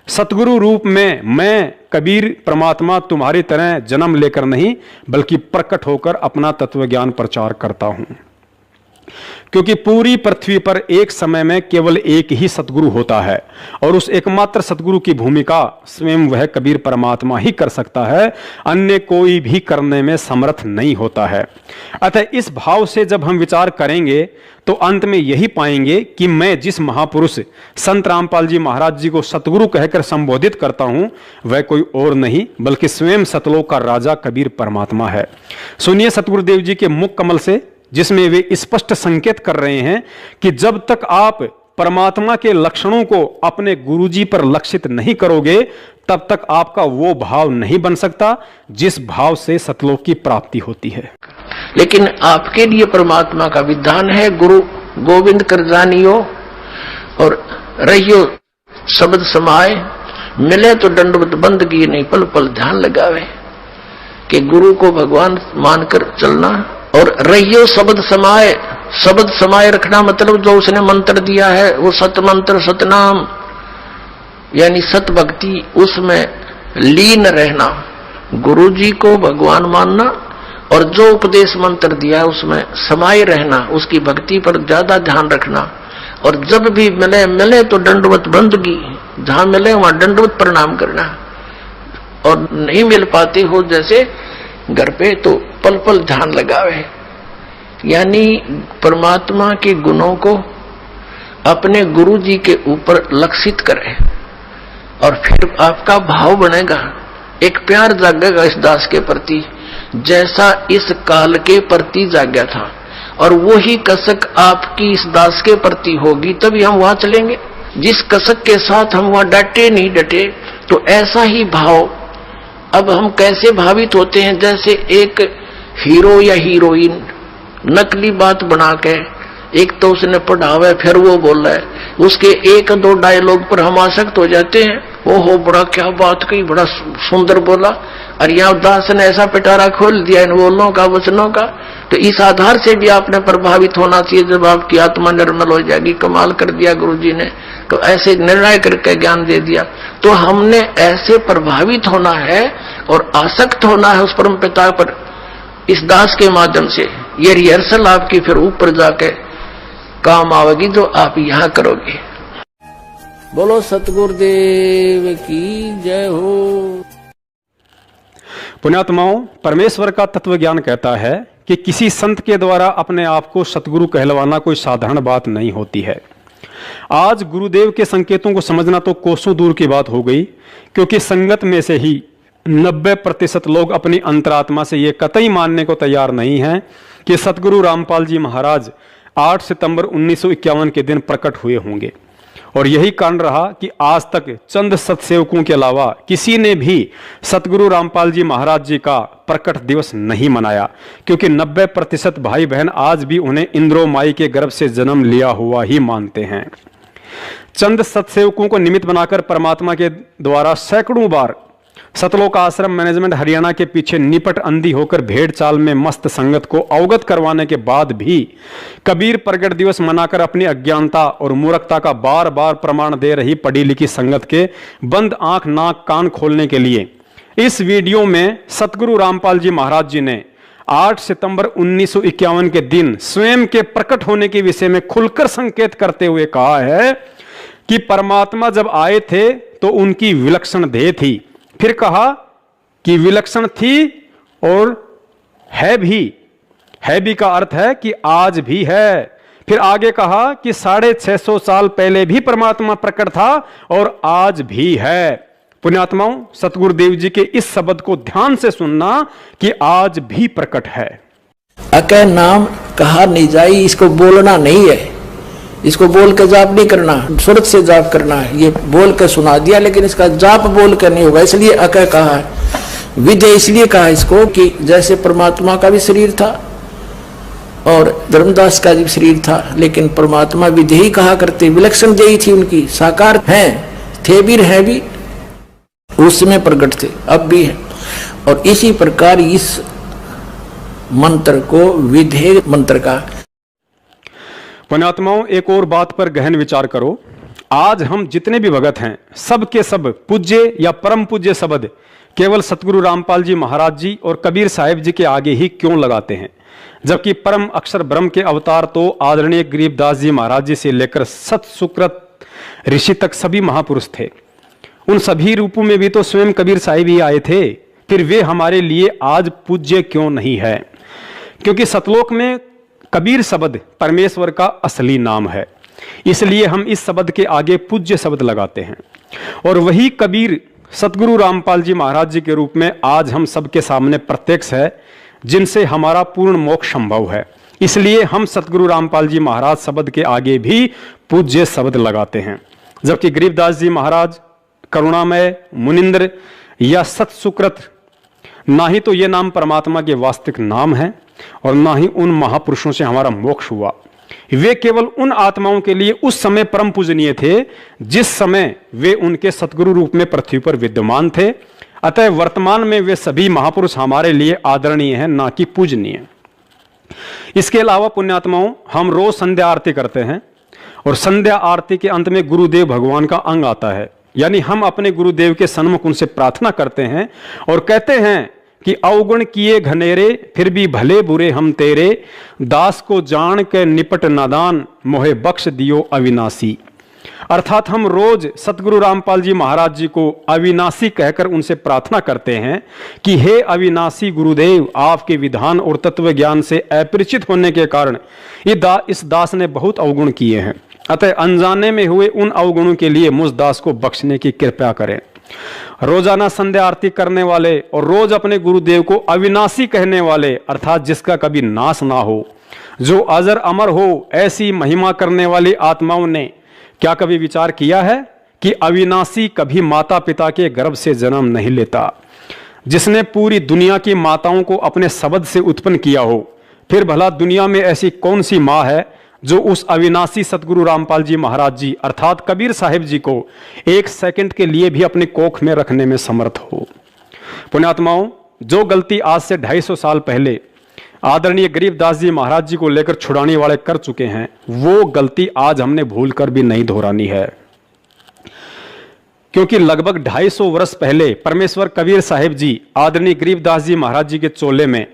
सतगुरु रूप में मैं कबीर परमात्मा तुम्हारी तरह जन्म लेकर नहीं बल्कि प्रकट होकर अपना तत्व ज्ञान प्रचार करता हूं, क्योंकि पूरी पृथ्वी पर एक समय में केवल एक ही सतगुरु होता है और उस एकमात्र सतगुरु की भूमिका स्वयं वह कबीर परमात्मा ही कर सकता है, अन्य कोई भी करने में समर्थ नहीं होता है। अतः इस भाव से जब हम विचार करेंगे तो अंत में यही पाएंगे कि मैं जिस महापुरुष संत रामपाल जी महाराज जी को सतगुरु कहकर संबोधित करता हूं वह कोई और नहीं बल्कि स्वयं सतलोक का राजा कबीर परमात्मा है। सुनिए सतगुरुदेव जी के मुख कमल से, जिसमें वे स्पष्ट संकेत कर रहे हैं कि जब तक आप परमात्मा के लक्षणों को अपने गुरुजी पर लक्षित नहीं करोगे तब तक आपका वो भाव नहीं बन सकता जिस भाव से सतलोक की प्राप्ति होती है। लेकिन आपके लिए परमात्मा का विधान है, गुरु गोविंद कर जानियो और रहियो शब्द समाए, मिले तो दंडवत बंदगी नहीं पल पल ध्यान लगावे, कि गुरु को भगवान मानकर चलना और रहियो शब्द समाए। शब्द समाये रखना मतलब जो उसने मंत्र दिया है वो सत मंत्र सतनाम यानी सत भक्ति, उसमें लीन रहना, गुरु जी को भगवान मानना और जो उपदेश मंत्र दिया है उसमें समाये रहना, उसकी भक्ति पर ज्यादा ध्यान रखना। और जब भी मिले तो दंडवत बंदगी, जहां मिले वहां दंडवत प्रणाम करना, और नहीं मिल पाते हो जैसे घर पे तो पल पल ध्यान लगावे। यानी परमात्मा के गुणों को अपने गुरु जी के ऊपर लक्षित करे और फिर आपका भाव बनेगा, एक प्यार जागेगा इस दास के प्रति जैसा इस काल के प्रति जाग्या था, और वही कसक आपकी इस दास के प्रति होगी तभी हम वहां चलेंगे। जिस कसक के साथ हम वहां डटे नहीं डटे, तो ऐसा ही भाव अब हम कैसे भावित होते हैं, जैसे एक हीरो या हीरोइन नकली बात बना के, एक तो उसने पढ़ावा है फिर वो बोल रहा है, उसके एक दो डायलॉग पर हम आसक्त हो जाते हैं, ओहो बड़ा क्या बात कही, बड़ा सुंदर बोला, और यहाँ दास ने ऐसा पिटारा खोल दिया इन बोलों का वचनों का। तो इस आधार से भी आपने प्रभावित होना चाहिए, जब आपकी आत्मा निर्मल हो जाएगी। कमाल कर दिया गुरु जी ने, तो ऐसे निर्णय करके ज्ञान दे दिया। तो हमने ऐसे प्रभावित होना है और आसक्त होना है उस परम पिता पर इस दास के माध्यम से। ये रिहर्सल आपकी फिर ऊपर जाके काम आवेगी जो आप यहां करोगे। बोलो सतगुरुदेव की जय हो। पुण्यात्माओं, परमेश्वर का तत्व ज्ञान कहता है कि किसी संत के द्वारा अपने आप को सतगुरु कहलवाना कोई साधारण बात नहीं होती है। आज गुरुदेव के संकेतों को समझना तो कोसों दूर की बात हो गई, क्योंकि संगत में से ही 90% लोग अपनी अंतरात्मा से ये कतई मानने को तैयार नहीं हैं कि सतगुरु रामपाल जी महाराज 8 सितंबर 1951 के दिन प्रकट हुए होंगे। और यही कारण रहा कि आज तक चंद सतसेवकों के अलावा किसी ने भी सतगुरु रामपाल जी महाराज जी का प्रकट दिवस नहीं मनाया, क्योंकि 90% भाई बहन आज भी उन्हें इंद्रो माई के गर्भ से जन्म लिया हुआ ही मानते हैं। चंद सतसेवकों को निमित्त बनाकर परमात्मा के द्वारा सैकड़ों बार सतलोक आश्रम मैनेजमेंट हरियाणा के पीछे निपट अंधी होकर भेड़ चाल में मस्त संगत को अवगत करवाने के बाद भी कबीर प्रगट दिवस मनाकर अपनी अज्ञानता और मूर्खता का बार बार प्रमाण दे रही पढ़ी लिखी संगत के बंद आंख नाक कान खोलने के लिए इस वीडियो में सतगुरु रामपाल जी महाराज जी ने 8 सितंबर 1951 के दिन स्वयं के प्रकट होने के विषय में खुलकर संकेत करते हुए कहा है कि परमात्मा जब आए थे तो उनकी विलक्षण देह थी। फिर कहा कि विलक्षण थी और है भी का अर्थ है कि आज भी है। फिर आगे कहा कि 650 साल पहले भी परमात्मा प्रकट था और आज भी है। पुण्यात्माओं, सतगुरुदेव जी के इस शब्द को ध्यान से सुनना कि आज भी प्रकट है। अके नाम कहा नहीं जाई, इसको बोलना नहीं है, इसको बोल के जाप नहीं करना, सूरत से जाप करना है। ये बोल के सुना दिया लेकिन इसका जाप बोल के नहीं होगा, इसलिए अकह कहा है। विधेय इसलिए कहा इसको कि जैसे परमात्मा का भी शरीर था और धर्मदास का भी शरीर था, लेकिन परमात्मा विधेय कहा करते, विलक्षण देही थी उनकी, साकार हैं, थे भी है भी, उस समय प्रकट थे, अब भी है। और इसी प्रकार इस मंत्र को विधेय मंत्र का। पुण्यात्माओं, एक और बात पर गहन विचार करो। आज हम जितने भी भगत हैं सब के सब पूज्य या परम पूज्य शब्द केवल सतगुरु रामपाल जी महाराज जी और कबीर साहिब जी के आगे ही क्यों लगाते हैं, जबकि परम अक्षर ब्रह्म के अवतार तो आदरणीय गरीबदास जी महाराज जी से लेकर सत सुकृत ऋषि तक सभी महापुरुष थे। उन सभी रूपों में भी तो स्वयं कबीर साहिब ही आए थे, फिर वे हमारे लिए आज पूज्य क्यों नहीं है? क्योंकि सतलोक में कबीर शब्द परमेश्वर का असली नाम है, इसलिए हम इस शब्द के आगे पूज्य शब्द लगाते हैं। और वही कबीर सतगुरु रामपाल जी महाराज जी के रूप में आज हम सबके सामने प्रत्यक्ष है, जिनसे हमारा पूर्ण मोक्ष संभव है। इसलिए हम सतगुरु रामपाल जी महाराज शब्द के आगे भी पूज्य शब्द लगाते हैं, जबकि गरीबदास जी महाराज करुणामय, मुनिंद्र या सतसुकृत, ना ही तो ये नाम परमात्मा के वास्तविक नाम है और ना ही उन महापुरुषों से हमारा मोक्ष हुआ। वे केवल उन आत्माओं के लिए उस समय परम पूजनीय थे जिस समय वे उनके सतगुरु रूप में पृथ्वी पर विद्यमान थे। अतः वर्तमान में वे सभी महापुरुष हमारे लिए आदरणीय हैं, ना कि पूजनीय। इसके अलावा पुण्यात्माओं, हम रोज संध्या आरती करते हैं और संध्या आरती के अंत में गुरुदेव भगवान का अंग आता है, यानी हम अपने गुरुदेव के सन्मुख उनसे प्रार्थना करते हैं और कहते हैं कि अवगुण किए घनेरे फिर भी भले बुरे हम तेरे, दास को जान के निपट नादान मोहे बख्श दियो अविनाशी। अर्थात हम रोज सतगुरु रामपाल जी महाराज जी को अविनाशी कहकर उनसे प्रार्थना करते हैं कि हे अविनाशी गुरुदेव, आपके विधान और तत्व ज्ञान से अपरिचित होने के कारण इस दास ने बहुत अवगुण किए हैं। अतः अनजाने में हुए उन अवगुणों के लिए मुझ दास को बख्शने की कृपा करें। रोजाना संध्या आरती करने वाले और रोज अपने गुरुदेव को अविनाशी कहने वाले, अर्थात जिसका कभी नाश ना हो, जो अजर अमर हो, ऐसी महिमा करने वाली आत्माओं ने क्या कभी विचार किया है कि अविनाशी कभी माता पिता के गर्भ से जन्म नहीं लेता? जिसने पूरी दुनिया की माताओं को अपने शब्द से उत्पन्न किया हो, फिर भला दुनिया में ऐसी कौन सी माँ है जो उस अविनाशी सतगुरु रामपाल जी महाराज जी अर्थात कबीर साहिब जी को एक सेकंड के लिए भी अपने कोख में रखने में समर्थ हो? पुण्यात्माओं, जो गलती आज से 250 साल पहले आदरणीय गरीबदास जी महाराज जी को लेकर छुड़ाने वाले कर चुके हैं, वो गलती आज हमने भूलकर भी नहीं दोहरानी है। क्योंकि लगभग 250 वर्ष पहले परमेश्वर कबीर साहिब जी आदरणीय गरीबदास जी महाराज जी के चोले में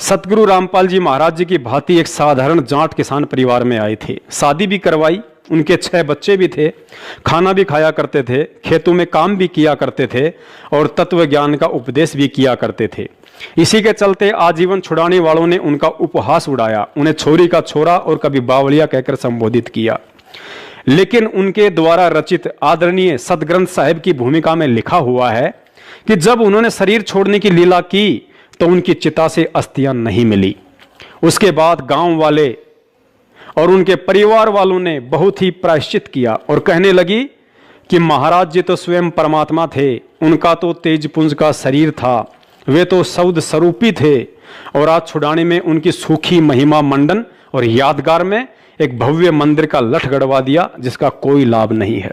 सतगुरु रामपाल जी महाराज जी की भांति एक साधारण जाट किसान परिवार में आए थे। शादी भी करवाई, उनके 6 बच्चे भी थे, खाना भी खाया करते थे, खेतों में काम भी किया करते थे और तत्व ज्ञान का उपदेश भी किया करते थे। इसी के चलते आजीवन छुड़ाने वालों ने उनका उपहास उड़ाया, उन्हें छोरी का छोरा और कभी बावलिया कहकर संबोधित किया। लेकिन उनके द्वारा रचित आदरणीय सदग्रंथ साहिब की भूमिका में लिखा हुआ है कि जब उन्होंने शरीर छोड़ने की लीला की तो उनकी चिता से अस्थियां नहीं मिली। उसके बाद गांव वाले और उनके परिवार वालों ने बहुत ही प्रायश्चित किया और कहने लगी कि महाराज जी तो स्वयं परमात्मा थे, उनका तो तेजपुंज का शरीर था, वे तो सौद स्वरूपी थे और आज छुड़ाने में उनकी सूखी महिमा मंडन और यादगार में एक भव्य मंदिर का लठ गड़वा दिया जिसका कोई लाभ नहीं है।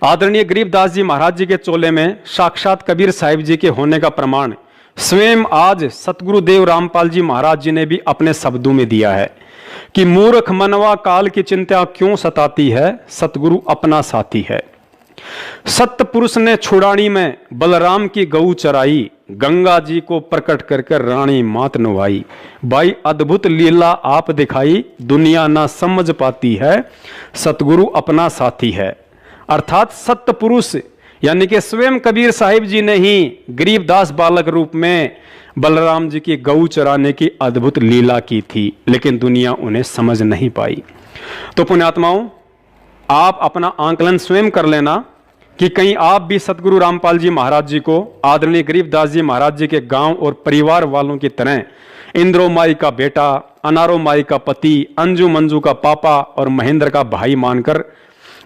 आदरणीय गरीबदास जी महाराज जी के चोले में साक्षात कबीर साहिब जी के होने का प्रमाण स्वयं आज सतगुरुदेव रामपाल जी महाराज जी ने भी अपने शब्दों में दिया है कि मूर्ख मनवा काल की चिंता क्यों सताती है, सतगुरु अपना साथी है। सत्य पुरुष ने छुड़ानी में बलराम की गऊ चराई, गंगा जी को प्रकट कर रानी मात नुभाई। भाई अद्भुत लीला आप दिखाई, दुनिया ना समझ पाती है, सतगुरु अपना साथी है। अर्थात सत्य पुरुष यानी कि स्वयं कबीर साहिब जी ने ही गरीबदास बालक रूप में बलराम जी की गऊ चराने की अद्भुत लीला की थी, लेकिन दुनिया उन्हें समझ नहीं पाई। तो पुण्यात्माओं, आप अपना आंकलन स्वयं कर लेना कि कहीं आप भी सतगुरु रामपाल जी महाराज जी को आदरणीय गरीबदास जी महाराज जी के गांव और परिवार वालों की तरह इंद्रो माई का बेटा, अनारो माई का पति, अंजू मंजू का पापा और महेंद्र का भाई मानकर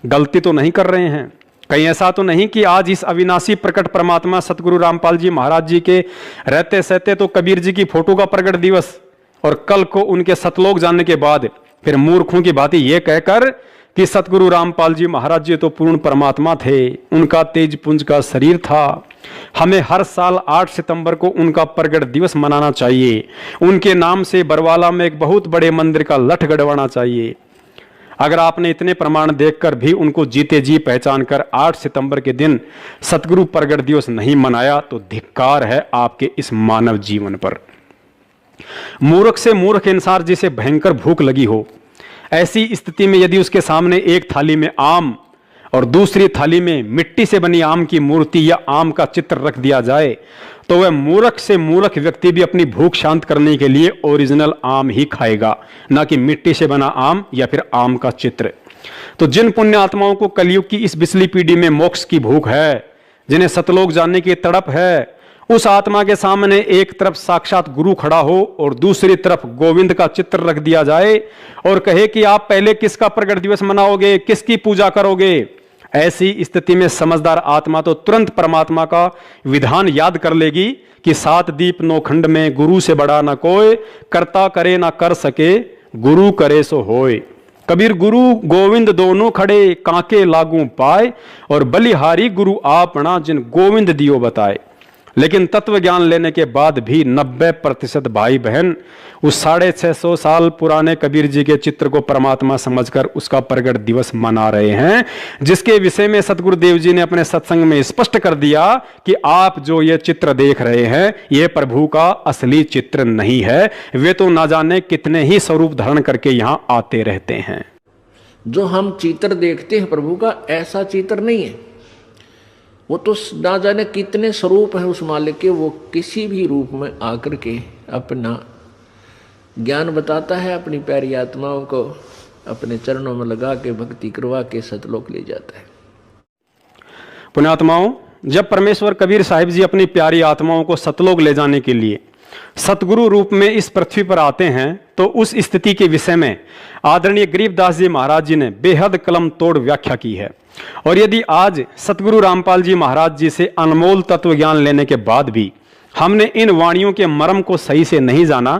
गलती तो नहीं कर रहे हैं? कहीं ऐसा तो नहीं कि आज इस अविनाशी प्रकट परमात्मा सतगुरु रामपाल जी महाराज जी के रहते सहते तो कबीर जी की फोटो का प्रकट दिवस और कल को उनके सतलोक जाने के बाद फिर मूर्खों की भांति ये कहकर कि सतगुरु रामपाल जी महाराज जी तो पूर्ण परमात्मा थे, उनका तेजपुंज का शरीर था, हमें हर साल 8 सितंबर को उनका प्रगट दिवस मनाना चाहिए, उनके नाम से बरवाला में एक बहुत बड़े मंदिर का लठ गड़वाना चाहिए। अगर आपने इतने प्रमाण देखकर भी उनको जीते जी पहचान कर 8 सितंबर के दिन सतगुरु प्रगट दिवस नहीं मनाया तो धिक्कार है आपके इस मानव जीवन पर। मूर्ख से मूर्ख इंसान जिसे भयंकर भूख लगी हो, ऐसी स्थिति में यदि उसके सामने एक थाली में आम और दूसरी थाली में मिट्टी से बनी आम की मूर्ति या आम का चित्र रख दिया जाए तो वह मूर्ख से मूर्ख व्यक्ति भी अपनी भूख शांत करने के लिए ओरिजिनल आम ही खाएगा, ना कि मिट्टी से बना आम या फिर आम का चित्र। तो जिन पुण्य आत्माओं को कलयुग की इस बिचली पीढ़ी में मोक्ष की भूख है, जिन्हें सतलोक जानने की तड़प है, उस आत्मा के सामने एक तरफ साक्षात गुरु खड़ा हो और दूसरी तरफ गोविंद का चित्र रख दिया जाए और कहे कि आप पहले किसका प्रगट दिवस मनाओगे, किसकी पूजा करोगे, ऐसी स्थिति में समझदार आत्मा तो तुरंत परमात्मा का विधान याद कर लेगी कि 7 दीप 9 खंड में गुरु से बड़ा ना कोई, करता करे ना कर सके, गुरु करे सो होए। कबीर गुरु गोविंद दोनों खड़े, कांके लागू पाए, और बलिहारी गुरु आपना जिन गोविंद दियो बताए। लेकिन तत्व ज्ञान लेने के बाद भी 90% भाई बहन उस 650 साल पुराने कबीर जी के चित्र को परमात्मा समझकर उसका प्रगट दिवस मना रहे हैं, जिसके विषय में सतगुरुदेव जी ने अपने सत्संग में स्पष्ट कर दिया कि आप जो ये चित्र देख रहे हैं ये प्रभु का असली चित्र नहीं है, वे तो ना जाने कितने ही स्वरूप धारण करके यहां आते रहते हैं। जो हम चित्र देखते हैं प्रभु का, ऐसा चित्र नहीं है। वो तो ना जाने कितने स्वरूप है उस मालिक के, वो किसी भी रूप में आकर के अपना ज्ञान बताता है, अपनी प्यारी आत्माओं को अपने चरणों में लगा के भक्ति करवा के सतलोक ले जाता है। पुण्यात्माओं, जब परमेश्वर कबीर साहिब जी अपनी प्यारी आत्माओं को सतलोक ले जाने के लिए सतगुरु रूप में इस पृथ्वी पर आते हैं तो उस स्थिति के विषय में आदरणीय गरीबदास जी महाराज जी ने बेहद कलम तोड़ व्याख्या की है। और यदि आज सतगुरु रामपाल जी महाराज जी से अनमोल तत्व ज्ञान लेने के बाद भी हमने इन वाणियों के मर्म को सही से नहीं जाना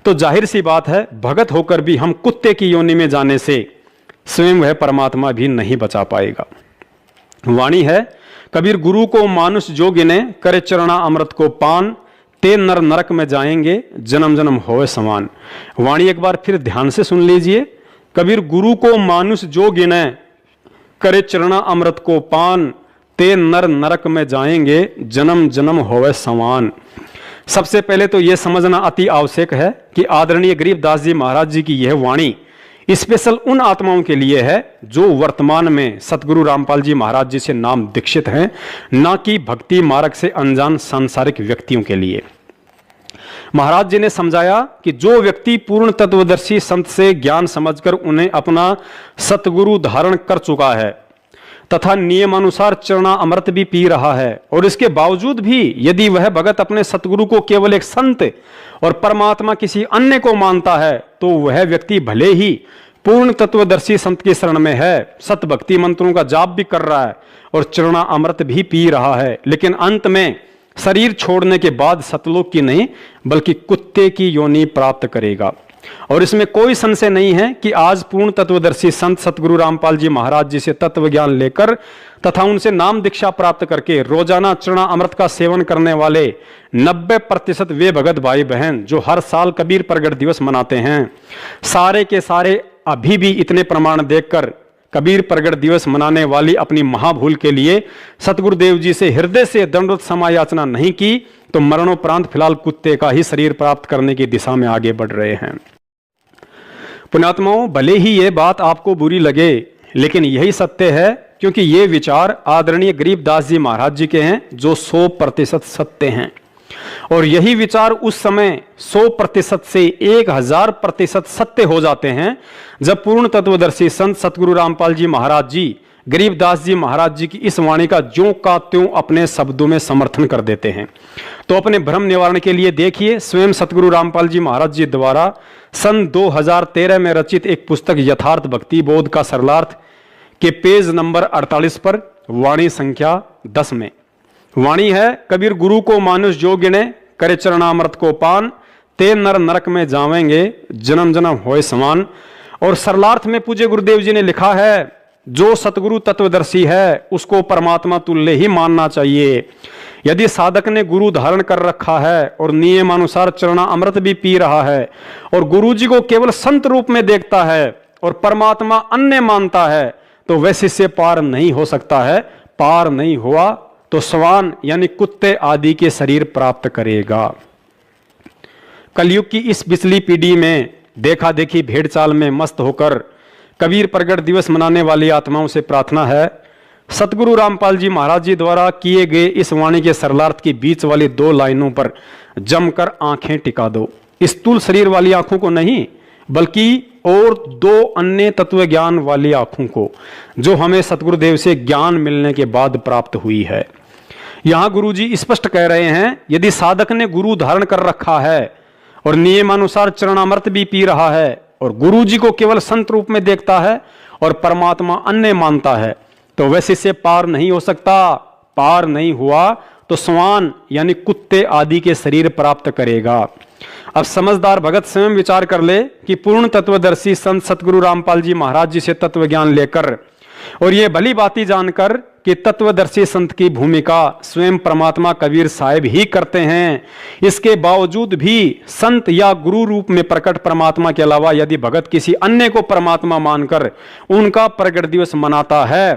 तो जाहिर सी बात है, भगत होकर भी हम कुत्ते की योनि में जाने से स्वयं वह परमात्मा भी नहीं बचा पाएगा। वाणी है, कबीर गुरु को मानुष जो गिने, करे चरणा अमृत को पान, ते नर नरक में जाएंगे, जन्म जन्म होए समान। वाणी एक बार फिर ध्यान से सुन लीजिए। कबीर गुरु को मानुष जो गिने, करे चरणा अमृत को पान, ते नर नरक में जाएंगे, जन्म जन्म होवे समान। सबसे पहले तो यह समझना अति आवश्यक है कि आदरणीय गरीबदास जी महाराज जी की यह वाणी स्पेशल उन आत्माओं के लिए है जो वर्तमान में सतगुरु रामपाल जी महाराज जी से नाम दीक्षित हैं, ना कि भक्ति मार्ग से अनजान सांसारिक व्यक्तियों के लिए। महाराज जी ने समझाया कि जो व्यक्ति पूर्ण तत्वदर्शी संत से ज्ञान समझकर उन्हें अपना सतगुरु धारण कर चुका है तथा नियमानुसार चरणा अमृत भी पी रहा है, और इसके बावजूद भी यदि वह भगत अपने सतगुरु को केवल एक संत और परमात्मा किसी अन्य को मानता है तो वह व्यक्ति भले ही पूर्ण तत्वदर्शी संत की शरण में है, सत भक्ति मंत्रों का जाप भी कर रहा है और चरणा अमृत भी पी रहा है, लेकिन अंत में शरीर छोड़ने के बाद सतलोक की नहीं बल्कि कुत्ते की योनि प्राप्त करेगा। और इसमें कोई संशय नहीं है कि आज पूर्ण तत्वदर्शी संत सतगुरु रामपाल जी महाराज जी से तत्व ज्ञान लेकर तथा उनसे नाम दीक्षा प्राप्त करके रोजाना चरणा अमृत का सेवन करने वाले 90% वे भगत भाई बहन जो हर साल कबीर प्रगट दिवस मनाते हैं, सारे के सारे अभी भी इतने प्रमाण देखकर कबीर प्रगट दिवस मनाने वाली अपनी महाभूल के लिए सतगुरुदेव जी से हृदय से दंडवत क्षमा याचना नहीं की तो मरणोपरांत फिलहाल कुत्ते का ही शरीर प्राप्त करने की दिशा में आगे बढ़ रहे हैं। पुण्यात्माओं, भले ही ये बात आपको बुरी लगे लेकिन यही सत्य है, क्योंकि ये विचार आदरणीय गरीबदास जी महाराज जी के हैं जो 100% सत्य हैं, और यही विचार उस समय 100% से 1000% सत्य हो जाते हैं जब पूर्ण तत्वदर्शी संत सतगुरु रामपाल जी महाराज जी गरीबदास जी महाराज जी की इस वाणी का ज्यों का त्यों अपने शब्दों में समर्थन कर देते हैं। तो अपने भ्रम निवारण के लिए देखिए, स्वयं सतगुरु रामपाल जी महाराज जी द्वारा सन 2013 में रचित एक पुस्तक यथार्थ भक्ति बोध का सरलार्थ के पेज नंबर 48 पर वाणी संख्या 10 में वाणी है, कबीर गुरु को मानुष जो गिने, करे चरणामृत को पान, ते नर नरक में जावेंगे, जन्म जन्म होए समान। और सरलार्थ में पूज्य गुरुदेव जी ने लिखा है, जो सतगुरु तत्वदर्शी है उसको परमात्मा तुल्य ही मानना चाहिए। यदि साधक ने गुरु धारण कर रखा है और नियमानुसार चरणा अमृत भी पी रहा है और गुरु जी को केवल संत रूप में देखता है और परमात्मा अन्य मानता है तो वह शिष्य पार नहीं हो सकता है। पार नहीं हुआ तो श्वान यानी कुत्ते आदि के शरीर प्राप्त करेगा। कलयुग की इस पिछली पीढ़ी में देखा देखी भेड़ चाल में मस्त होकर कबीर प्रगट दिवस मनाने वाली आत्माओं से प्रार्थना है, सतगुरु रामपाल जी महाराज जी द्वारा किए गए इस वाणी के सरलार्थ की बीच वाली 2 लाइनों पर जमकर आंखें टिका दो। स्थूल शरीर वाली आंखों को नहीं, बल्कि और 2 अन्य तत्व ज्ञान वाली आंखों को, जो हमें सतगुरुदेव से ज्ञान मिलने के बाद प्राप्त हुई है। यहां गुरुजी स्पष्ट कह रहे हैं, यदि साधक ने गुरु धारण कर रखा है और नियमानुसार चरणामृत भी पी रहा है और गुरुजी को केवल संत रूप में देखता है और परमात्मा अन्य मानता है, तो वैसे से पार नहीं हो सकता। पार नहीं हुआ तो श्वान यानी कुत्ते आदि के शरीर प्राप्त करेगा। अब समझदार भगत स्वयं विचार कर ले कि पूर्ण तत्वदर्शी संत सतगुरु रामपाल जी महाराज जी से तत्व ज्ञान लेकर और ये भली बाती जानकर कि तत्वदर्शी संत की भूमिका स्वयं परमात्मा कबीर साहिब ही करते हैं, इसके बावजूद भी संत या गुरु रूप में प्रकट परमात्मा के अलावा यदि भगत किसी अन्य को परमात्मा मानकर उनका प्रगट दिवस मनाता है,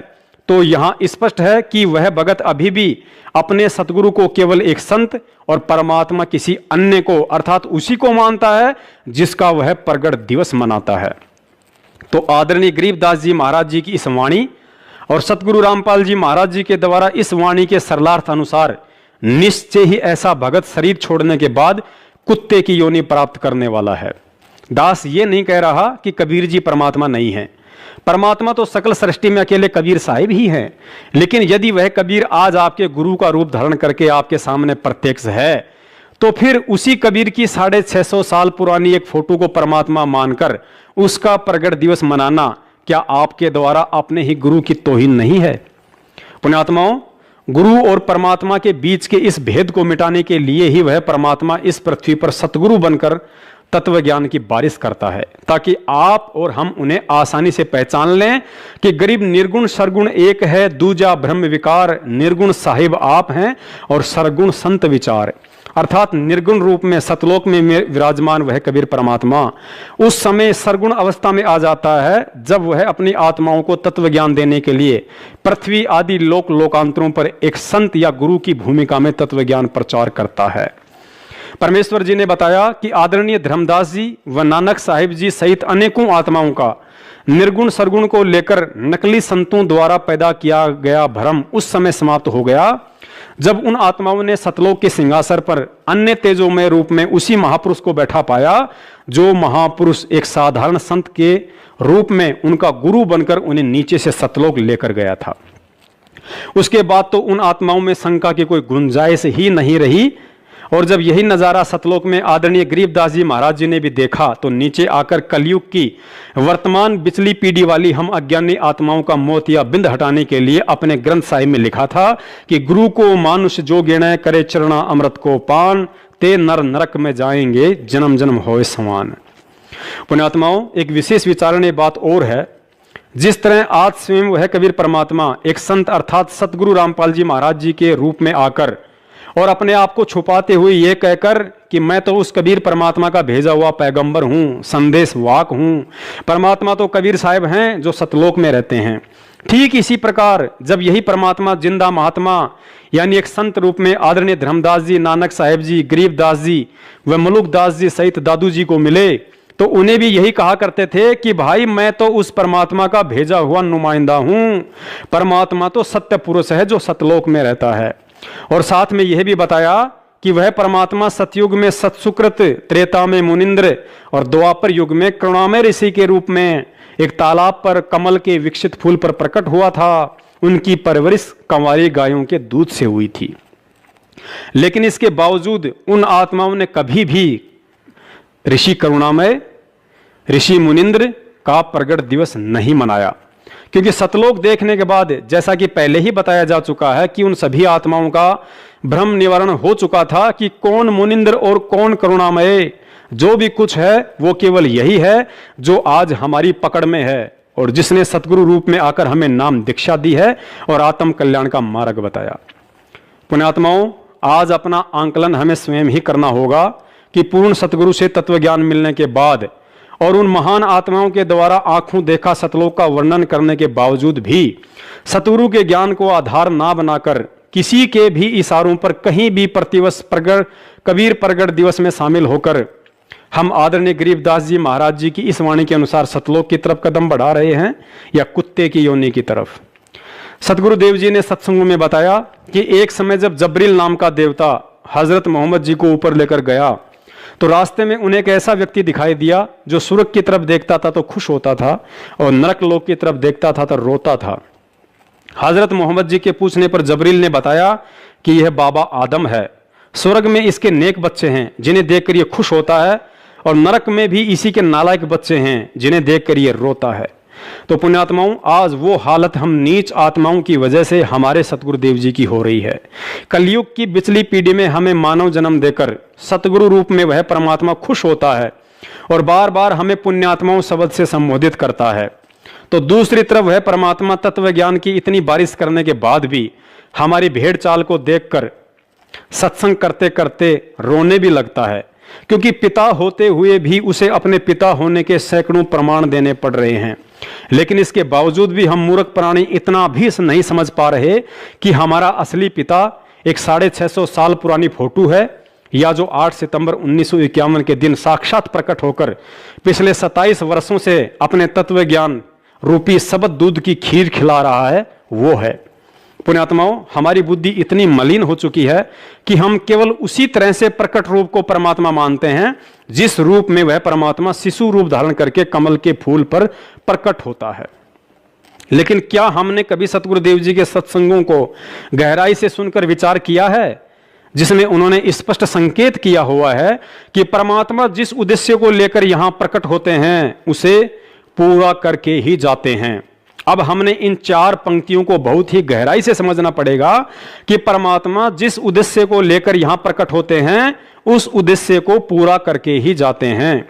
तो यहां स्पष्ट है कि वह भगत अभी भी अपने सतगुरु को केवल एक संत और परमात्मा किसी अन्य को अर्थात उसी को मानता है जिसका वह प्रगट दिवस मनाता है। तो आदरणीय गरीबदास जी महाराज जी की इस वाणी और सतगुरु रामपाल जी महाराज जी के द्वारा इस वाणी के सरलार्थ अनुसार निश्चय ही ऐसा भगत शरीर छोड़ने के बाद कुत्ते की योनि प्राप्त करने वाला है। दास ये नहीं कह रहा कि कबीर जी परमात्मा नहीं है, परमात्मा तो सकल सृष्टि में अकेले कबीर साहिब ही हैं। लेकिन यदि वह कबीर आज आपके गुरु का रूप धारण करके आपके सामने प्रत्यक्ष है, तो फिर उसी कबीर की 650 साल पुरानी एक फोटो को परमात्मा मानकर उसका प्रगट दिवस मनाना क्या आपके द्वारा अपने ही गुरु की तौहीन नहीं है? पुण्यात्माओं, गुरु और परमात्मा के बीच के इस भेद को मिटाने के लिए ही वह परमात्मा इस पृथ्वी पर सतगुरु बनकर तत्व ज्ञान की बारिश करता है, ताकि आप और हम उन्हें आसानी से पहचान लें कि गरीब निर्गुण सरगुण एक है, दूजा ब्रह्म विकार, निर्गुण साहिब आप हैं और सरगुण संत विचार। अर्थात निर्गुण रूप में सतलोक में विराजमान वह कबीर परमात्मा उस समय सरगुण अवस्था में आ जाता है जब वह अपनी आत्माओं को तत्व ज्ञान देने के लिए पृथ्वी आदि लोक लोकांतरों पर एक संत या गुरु की भूमिका में तत्व ज्ञान प्रचार करता है। परमेश्वर जी ने बताया कि आदरणीय धर्मदास जी व नानक साहिब जी सहित अनेकों आत्माओं का निर्गुण सरगुण को लेकर नकली संतों द्वारा पैदा किया गया भ्रम उस समय समाप्त हो गया जब उन आत्माओं ने सतलोक के सिंहासन पर अन्य तेजोमय रूप में उसी महापुरुष को बैठा पाया, जो महापुरुष एक साधारण संत के रूप में उनका गुरु बनकर उन्हें नीचे से सतलोक लेकर गया था। उसके बाद तो उन आत्माओं में शंका की कोई गुंजाइश ही नहीं रही। और जब यही नजारा सतलोक में आदरणीय गरीबदास जी महाराज जी ने भी देखा, तो नीचे आकर कलयुग की वर्तमान बिचली पीढ़ी वाली हम अज्ञानी आत्माओं का मोत या बिंद हटाने के लिए अपने ग्रंथ साहिब में लिखा था कि गुरु को मानुष जो गिणे करे चरणा अमृत को पान, ते नर नरक में जाएंगे जन्म जन्म होए समान। पुण्यात्माओं, एक विशेष विचारणीय बात और है, जिस तरह आज स्वयं वह कबीर परमात्मा एक संत अर्थात सतगुरु रामपाल जी महाराज जी के रूप में आकर और अपने आप को छुपाते हुए यह कहकर कि मैं तो उस कबीर परमात्मा का भेजा हुआ पैगंबर हूं, संदेश वाक हूं, परमात्मा तो कबीर साहिब हैं जो सतलोक में रहते हैं। ठीक इसी प्रकार जब यही परमात्मा जिंदा महात्मा यानी एक संत रूप में आदरणीय धर्मदास जी, नानक साहिब जी, गरीबदास जी व मलुकदास जी सहित दादू जी को मिले, तो उन्हें भी यही कहा करते थे कि भाई मैं तो उस परमात्मा का भेजा हुआ नुमाइंदा हूं, परमात्मा तो सत्य पुरुष है जो सतलोक में रहता है। और साथ में यह भी बताया कि वह परमात्मा सतयुग में सत्सुकृत, त्रेता में मुनिंद्र और द्वापर युग में करुणामय ऋषि के रूप में एक तालाब पर कमल के विकसित फूल पर प्रकट हुआ था। उनकी परवरिश कंवारी गायों के दूध से हुई थी। लेकिन इसके बावजूद उन आत्माओं ने कभी भी ऋषि करुणामय, ऋषि मुनिंद्र का प्रगट दिवस नहीं मनाया, क्योंकि सतलोक देखने के बाद जैसा कि पहले ही बताया जा चुका है कि उन सभी आत्माओं का भ्रम निवारण हो चुका था कि कौन मुनिंद्र और कौन करुणामय। जो भी कुछ है वो केवल यही है जो आज हमारी पकड़ में है और जिसने सतगुरु रूप में आकर हमें नाम दीक्षा दी है और आत्म कल्याण का मार्ग बताया। पुण्यात्माओं, आज अपना आंकलन हमें स्वयं ही करना होगा कि पूर्ण सतगुरु से तत्व ज्ञान मिलने के बाद और उन महान आत्माओं के द्वारा आंखों देखा सतलोक का वर्णन करने के बावजूद भी सतगुरु के ज्ञान को आधार ना बनाकर किसी के भी इशारों पर कहीं भी प्रतिवर्ष कबीर प्रगट दिवस में शामिल होकर हम आदरणीय गरीबदास जी महाराज जी की इस वाणी के अनुसार सतलोक की तरफ कदम बढ़ा रहे हैं या कुत्ते की योनि की तरफ। सतगुरु देव जी ने सत्संगों में बताया कि एक समय जब जबरील नाम का देवता हजरत मोहम्मद जी को ऊपर लेकर गया तो रास्ते में उन्हें एक ऐसा व्यक्ति दिखाई दिया जो स्वर्ग की तरफ देखता था तो खुश होता था और नरक लोक की तरफ देखता था तो रोता था। हजरत मोहम्मद जी के पूछने पर जबरील ने बताया कि यह बाबा आदम है, स्वर्ग में इसके नेक बच्चे हैं जिन्हें देखकर यह खुश होता है और नरक में भी इसी के नालायक बच्चे हैं जिन्हें देखकर यह रोता है। तो पुण्यात्माओं, आज वो हालत हम नीच आत्माओं की वजह से हमारे सतगुरु देव जी की हो रही है। कलयुग की पिछली पीढ़ी में हमें मानव जन्म देकर सतगुरु रूप में वह परमात्मा खुश होता है और बार बार हमें पुण्यात्माओं शब्द से संबोधित करता है। तो दूसरी तरफ वह परमात्मा तत्व ज्ञान की इतनी बारिश करने के बाद भी हमारी भेड़ चाल को देखकर सत्संग करते करते रोने भी लगता है, क्योंकि पिता होते हुए भी उसे अपने पिता होने के सैकड़ों प्रमाण देने पड़ रहे हैं। लेकिन इसके बावजूद भी हम मूर्ख प्राणी इतना भी नहीं समझ पा रहे कि हमारा असली पिता एक 650 साल पुरानी फोटो है या जो 8 सितंबर 1951 के दिन साक्षात प्रकट होकर पिछले 27 वर्षों से अपने तत्व ज्ञान रूपी शब्द दूध की खीर खिला रहा है, वो है। पुण्यात्माओं, हमारी बुद्धि इतनी मलिन हो चुकी है कि हम केवल उसी तरह से प्रकट रूप को परमात्मा मानते हैं जिस रूप में वह परमात्मा शिशु रूप धारण करके कमल के फूल पर प्रकट होता है। लेकिन क्या हमने कभी सतगुरु देव जी के सत्संगों को गहराई से सुनकर विचार किया है जिसमें उन्होंने स्पष्ट संकेत किया हुआ है कि परमात्मा जिस उद्देश्य को लेकर यहां प्रकट होते हैं उसे पूरा करके ही जाते हैं। अब हमने इन 4 पंक्तियों को बहुत ही गहराई से समझना पड़ेगा कि परमात्मा जिस उद्देश्य को लेकर यहां प्रकट होते हैं उस उद्देश्य को पूरा करके ही जाते हैं।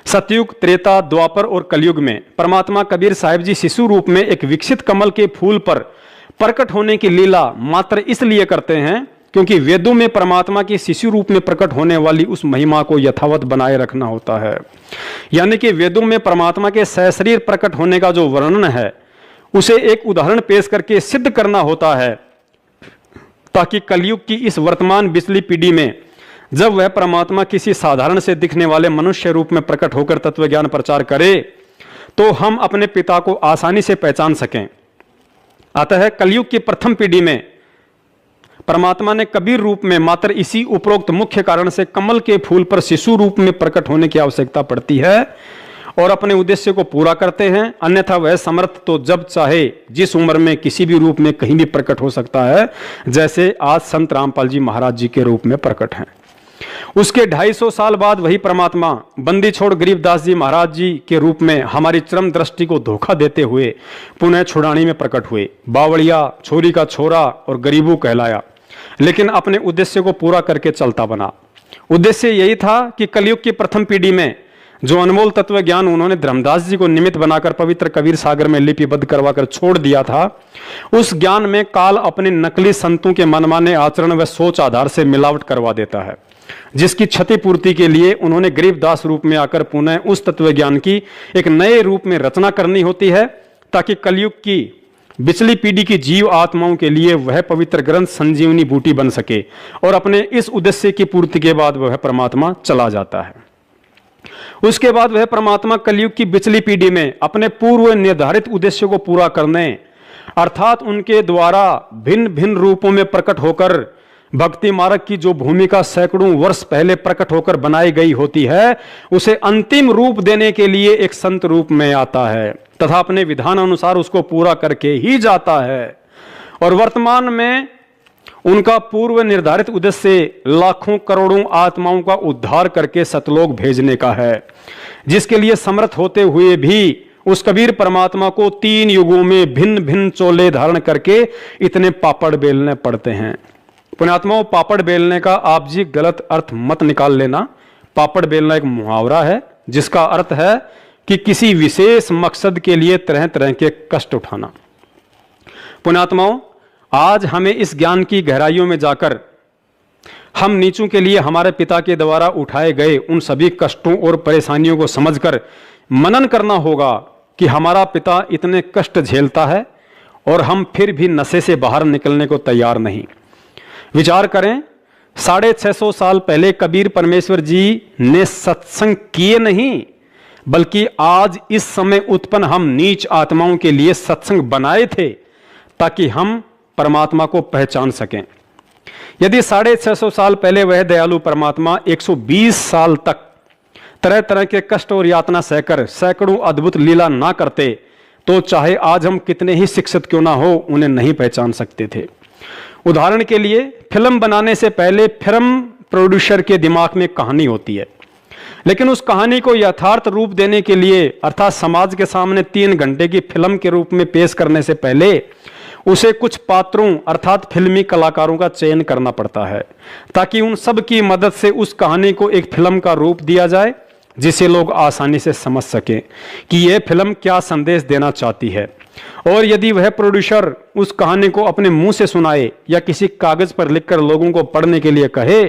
सतयुग, त्रेता, द्वापर और कलयुग में परमात्मा कबीर साहिब जी शिशु रूप में एक विकसित कमल के फूल पर प्रकट होने की लीला मात्र इसलिए करते हैं क्योंकि वेदों में परमात्मा की शिशु रूप में प्रकट होने वाली उस महिमा को यथावत बनाए रखना होता है। यानी कि वेदों में परमात्मा के सशरीर प्रकट होने का जो वर्णन है उसे एक उदाहरण पेश करके सिद्ध करना होता है, ताकि कलयुग की इस वर्तमान बिचली पीढ़ी में जब वह परमात्मा किसी साधारण से दिखने वाले मनुष्य रूप में प्रकट होकर तत्व ज्ञान प्रचार करे तो हम अपने पिता को आसानी से पहचान सकें। अतः कलयुग की प्रथम पीढ़ी में परमात्मा ने कबीर रूप में मात्र इसी उपरोक्त मुख्य कारण से कमल के फूल पर शिशु रूप में प्रकट होने की आवश्यकता पड़ती है और अपने उद्देश्य को पूरा करते हैं। अन्यथा वह समर्थ तो जब चाहे जिस उम्र में किसी भी रूप में कहीं भी प्रकट हो सकता है, जैसे आज संत रामपाल जी महाराज जी के रूप में प्रकट हैं। उसके 250 साल बाद वही परमात्मा बंदी छोड़ गरीबदास जी महाराज जी के रूप में हमारी चरम दृष्टि को धोखा देते हुए पुनः छुड़ानी में प्रकट हुए। बावड़िया, छोरी का छोरा और गरीबू कहलाया, लेकिन अपने उद्देश्य को पूरा करके चलता बना। उद्देश्य यही था कि कलयुग की प्रथम पीढ़ी में जो अनमोल तत्व ज्ञान उन्होंने धर्मदास जी को निमित्त बनाकर पवित्र कबीर सागर में लिपिबद्ध करवाकर छोड़ दिया था, उस ज्ञान में काल अपने नकली संतों के मनमाने आचरण व सोच आधार से मिलावट करवा देता है, जिसकी क्षतिपूर्ति के लिए उन्होंने गरीबदास रूप में आकर पुनः उस तत्व ज्ञान की एक नए रूप में रचना करनी होती है, ताकि कलयुग की बिचली पीढ़ी की जीव आत्माओं के लिए वह पवित्र ग्रंथ संजीवनी बूटी बन सके। और अपने इस उद्देश्य की पूर्ति के बाद वह परमात्मा चला जाता है। उसके बाद वह परमात्मा कलयुग की बिचली पीढ़ी में अपने पूर्व निर्धारित उद्देश्य को पूरा करने, अर्थात उनके द्वारा भिन्न भिन्न रूपों में प्रकट होकर भक्ति मार्ग की जो भूमिका सैकड़ों वर्ष पहले प्रकट होकर बनाई गई होती है, उसे अंतिम रूप देने के लिए एक संत रूप में आता है तथा अपने विधान अनुसार उसको पूरा करके ही जाता है। और वर्तमान में उनका पूर्व निर्धारित उद्देश्य लाखों करोड़ों आत्माओं का उद्धार करके सतलोक भेजने का है, जिसके लिए समर्थ होते हुए भी उस कबीर परमात्मा को 3 युगों में भिन्न भिन्न चोले धारण करके इतने पापड़ बेलने पड़ते हैं। पुण्यात्माओं, पापड़ बेलने का आप जी गलत अर्थ मत निकाल लेना। पापड़ बेलना एक मुहावरा है जिसका अर्थ है कि किसी विशेष मकसद के लिए तरह तरह के कष्ट उठाना। पुण्यात्माओं, आज हमें इस ज्ञान की गहराइयों में जाकर हम नीचों के लिए हमारे पिता के द्वारा उठाए गए उन सभी कष्टों और परेशानियों को समझकर मनन करना होगा कि हमारा पिता इतने कष्ट झेलता है और हम फिर भी नशे से बाहर निकलने को तैयार नहीं। विचार करें, 650 साल पहले कबीर परमेश्वर जी ने सत्संग किए नहीं, बल्कि आज इस समय उत्पन्न हम नीच आत्माओं के लिए सत्संग बनाए थे ताकि हम परमात्मा को पहचान सकें। यदि 650 साल पहले वह दयालु परमात्मा 120 साल तक तरह तरह के कष्ट और यातना सहकर सैकड़ों अद्भुत लीला ना करते तो चाहे आज हम कितने ही शिक्षित क्यों ना हो उन्हें नहीं पहचान सकते थे। उदाहरण के लिए, फिल्म बनाने से पहले फिल्म प्रोड्यूसर के दिमाग में कहानी होती है, लेकिन उस कहानी को यथार्थ रूप देने के लिए अर्थात समाज के सामने 3 घंटे की फिल्म के रूप में पेश करने से पहले उसे कुछ पात्रों अर्थात फिल्मी कलाकारों का चयन करना पड़ता है ताकि उन सब की मदद से उस कहानी को एक फिल्म का रूप दिया जाए जिसे लोग आसानी से समझ सकें कि यह फिल्म क्या संदेश देना चाहती है। और यदि वह प्रोड्यूसर उस कहानी को अपने मुंह से सुनाए या किसी कागज पर लिखकर लोगों को पढ़ने के लिए कहे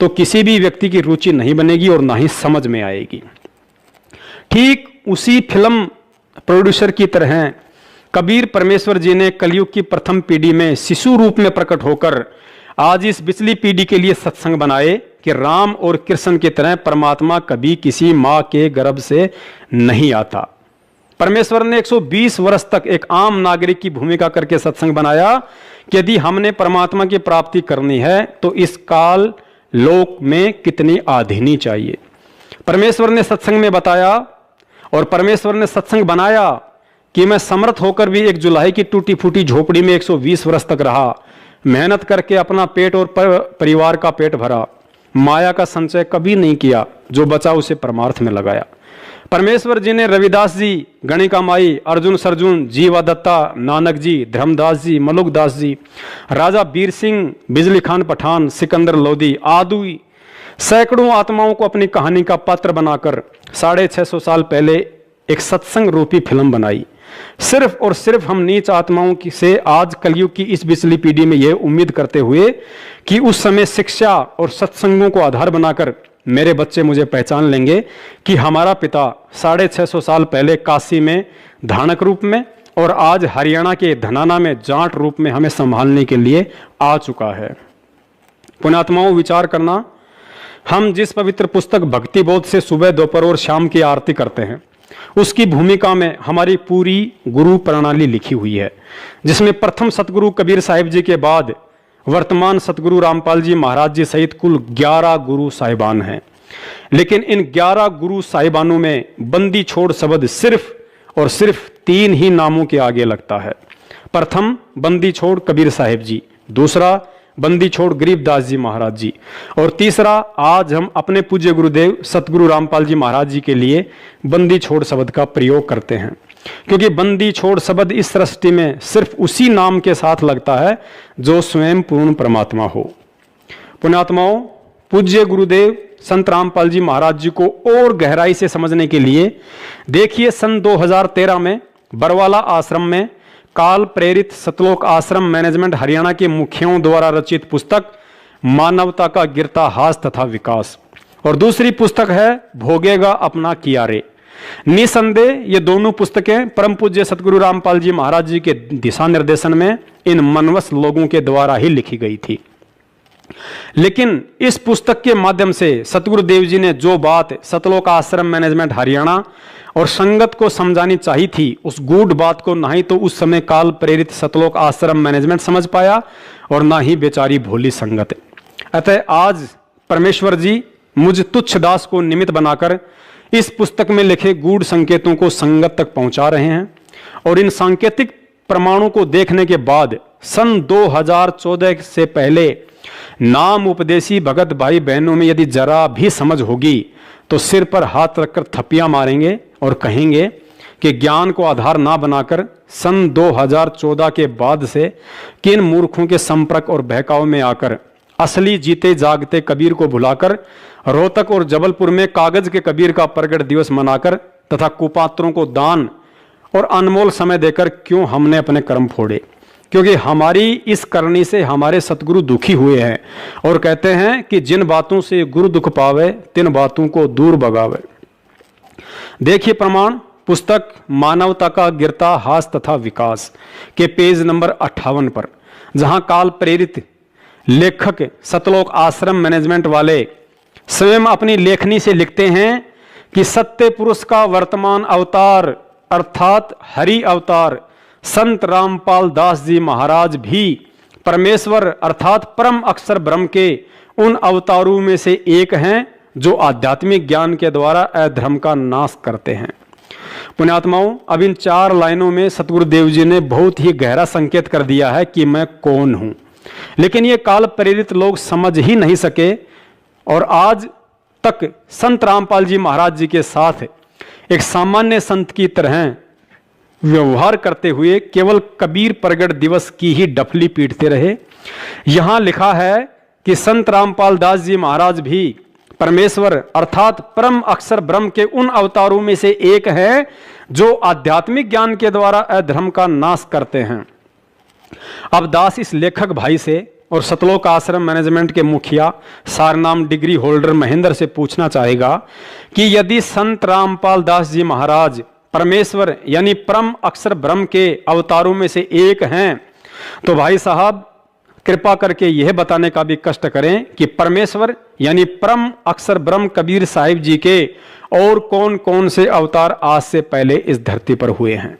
तो किसी भी व्यक्ति की रुचि नहीं बनेगी और ना ही समझ में आएगी। ठीक उसी फिल्म प्रोड्यूसर की तरह कबीर परमेश्वर जी ने कलयुग की प्रथम पीढ़ी में शिशु रूप में प्रकट होकर आज इस पिछली पीढ़ी के लिए सत्संग बनाए कि राम और कृष्ण की तरह परमात्मा कभी किसी मां के गर्भ से नहीं आता। परमेश्वर ने 120 वर्ष तक एक आम नागरिक की भूमिका करके सत्संग बनाया कि यदि हमने परमात्मा की प्राप्ति करनी है तो इस काल लोक में कितनी आधीनी चाहिए। परमेश्वर ने सत्संग में बताया और परमेश्वर ने सत्संग बनाया कि मैं समर्थ होकर भी एक जुलाही की टूटी फूटी झोपड़ी में 120 वर्ष तक रहा, मेहनत करके अपना पेट और परिवार का पेट भरा, माया का संचय कभी नहीं किया, जो बचा उसे परमार्थ में लगाया। परमेश्वर जी ने रविदास जी, गणिका माई, अर्जुन सरजुन, जीवा दत्ता, नानक जी, धर्मदास जी, मलुकदास जी, राजा बीर सिंह, बिजली खान पठान, सिकंदर लोधी आदि सैकड़ों आत्माओं को अपनी कहानी का पात्र बनाकर 650 साल पहले एक सत्संग रूपी फिल्म बनाई। सिर्फ और सिर्फ हम नीच आत्माओं से आज कलयुग की इस पिछली पीढ़ी में यह उम्मीद करते हुए कि उस समय शिक्षा और सत्संगों को आधार बनाकर मेरे बच्चे मुझे पहचान लेंगे कि हमारा पिता 650 साल पहले काशी में धानक रूप में और आज हरियाणा के धनाना में जाट रूप में हमें संभालने के लिए आ चुका है। पुण्यात्माओं, विचार करना, हम जिस पवित्र पुस्तक भक्ति बोध से सुबह दोपहर और शाम की आरती करते हैं उसकी भूमिका में हमारी पूरी गुरु प्रणाली लिखी हुई है, जिसमें प्रथम सतगुरु कबीर साहिब जी के बाद वर्तमान सतगुरु रामपाल जी महाराज जी सहित कुल 11 गुरु साहिबान हैं। लेकिन इन 11 गुरु साहिबानों में बंदी छोड़ शब्द सिर्फ और सिर्फ 3 ही नामों के आगे लगता है। प्रथम बंदी छोड़ कबीर साहिब जी, दूसरा बंदी छोड़ गरीबदास जी महाराज जी, और तीसरा आज हम अपने पूज्य गुरुदेव सतगुरु रामपाल जी महाराज जी के लिए बंदी छोड़ शब्द का प्रयोग करते हैं, क्योंकि बंदी छोड़ शब्द इस सृष्टि में सिर्फ उसी नाम के साथ लगता है जो स्वयं पूर्ण परमात्मा हो। पुण्यात्माओं, पूज्य गुरुदेव संत रामपाल जी महाराज जी को और गहराई से समझने के लिए देखिए सन 2013 में बरवाला आश्रम में काल प्रेरित सतलोक आश्रम मैनेजमेंट हरियाणा के मुखियों द्वारा रचित पुस्तक मानवता का गिरता हास तथा विकास, और दूसरी पुस्तक है भोगेगा अपना किया रे। निसंदेह ये दोनों पुस्तकें परम पूज्य सतगुरु रामपाल जी महाराज जी के दिशा निर्देशन में इन मनवस लोगों के द्वारा ही लिखी गई थी। लेकिन इस पुस्तक के माध्यम से सतगुरुदेव जी ने जो बात सतलोक आश्रम मैनेजमेंट हरियाणा और संगत को समझानी चाहिए थी, उस गूढ़ बात को ना ही तो उस समय काल प्रेरित सतलोक आश्रम मैनेजमेंट समझ पाया और ना ही बेचारी भोली संगत। अतः आज परमेश्वर जी मुझ तुच्छ दास को निमित्त बनाकर इस पुस्तक में लिखे गूढ़ संकेतों को संगत तक पहुंचा रहे हैं, और इन सांकेतिक प्रमाणों को देखने के बाद सन 2014 से पहले नाम उपदेशी भगत भाई बहनों में यदि जरा भी समझ होगी तो सिर पर हाथ रखकर थप्पियां मारेंगे और कहेंगे कि ज्ञान को आधार ना बनाकर सन 2014 के बाद से किन मूर्खों के संपर्क और बहकाव में आकर असली जीते जागते कबीर को भुलाकर रोहतक और जबलपुर में कागज के कबीर का प्रगट दिवस मनाकर तथा कुपात्रों को दान और अनमोल समय देकर क्यों हमने अपने कर्म फोड़े। क्योंकि हमारी इस करनी से हमारे सतगुरु दुखी हुए हैं और कहते हैं कि जिन बातों से गुरु दुख पावे तिन बातों को दूर भगावे। देखिए प्रमाण, पुस्तक मानवता का गिरता हास तथा विकास के पेज नंबर 58 पर, जहां काल प्रेरित लेखक सतलोक आश्रम मैनेजमेंट वाले स्वयं अपनी लेखनी से लिखते हैं कि सत्य पुरुष का वर्तमान अवतार अर्थात हरि अवतार संत रामपाल दास जी महाराज भी परमेश्वर अर्थात परम अक्षर ब्रह्म के उन अवतारों में से एक हैं जो आध्यात्मिक ज्ञान के द्वारा अधर्म का नाश करते हैं। पुण्यात्माओं, अब इन 4 लाइनों में सतगुरुदेव जी ने बहुत ही गहरा संकेत कर दिया है कि मैं कौन हूं, लेकिन ये काल प्रेरित लोग समझ ही नहीं सके और आज तक संत रामपाल जी महाराज जी के साथ एक सामान्य संत की तरह व्यवहार करते हुए केवल कबीर प्रगट दिवस की ही डफली पीटते रहे। यहां लिखा है कि संत रामपाल दास जी महाराज भी परमेश्वर अर्थात परम अक्षर ब्रह्म के उन अवतारों में से एक है जो आध्यात्मिक ज्ञान के द्वारा अधर्म का नाश करते हैं। अब दास इस लेखक भाई से और सतलोक आश्रम मैनेजमेंट के मुखिया सारनाम डिग्री होल्डर महेंद्र से पूछना चाहेगा कि यदि संत रामपाल दास जी महाराज परमेश्वर यानी परम अक्षर ब्रह्म के अवतारों में से एक हैं, तो भाई साहब कृपा करके यह बताने का भी कष्ट करें कि परमेश्वर यानी परम अक्षर ब्रह्म कबीर साहिब जी के और कौन कौन से अवतार आज से पहले इस धरती पर हुए हैं।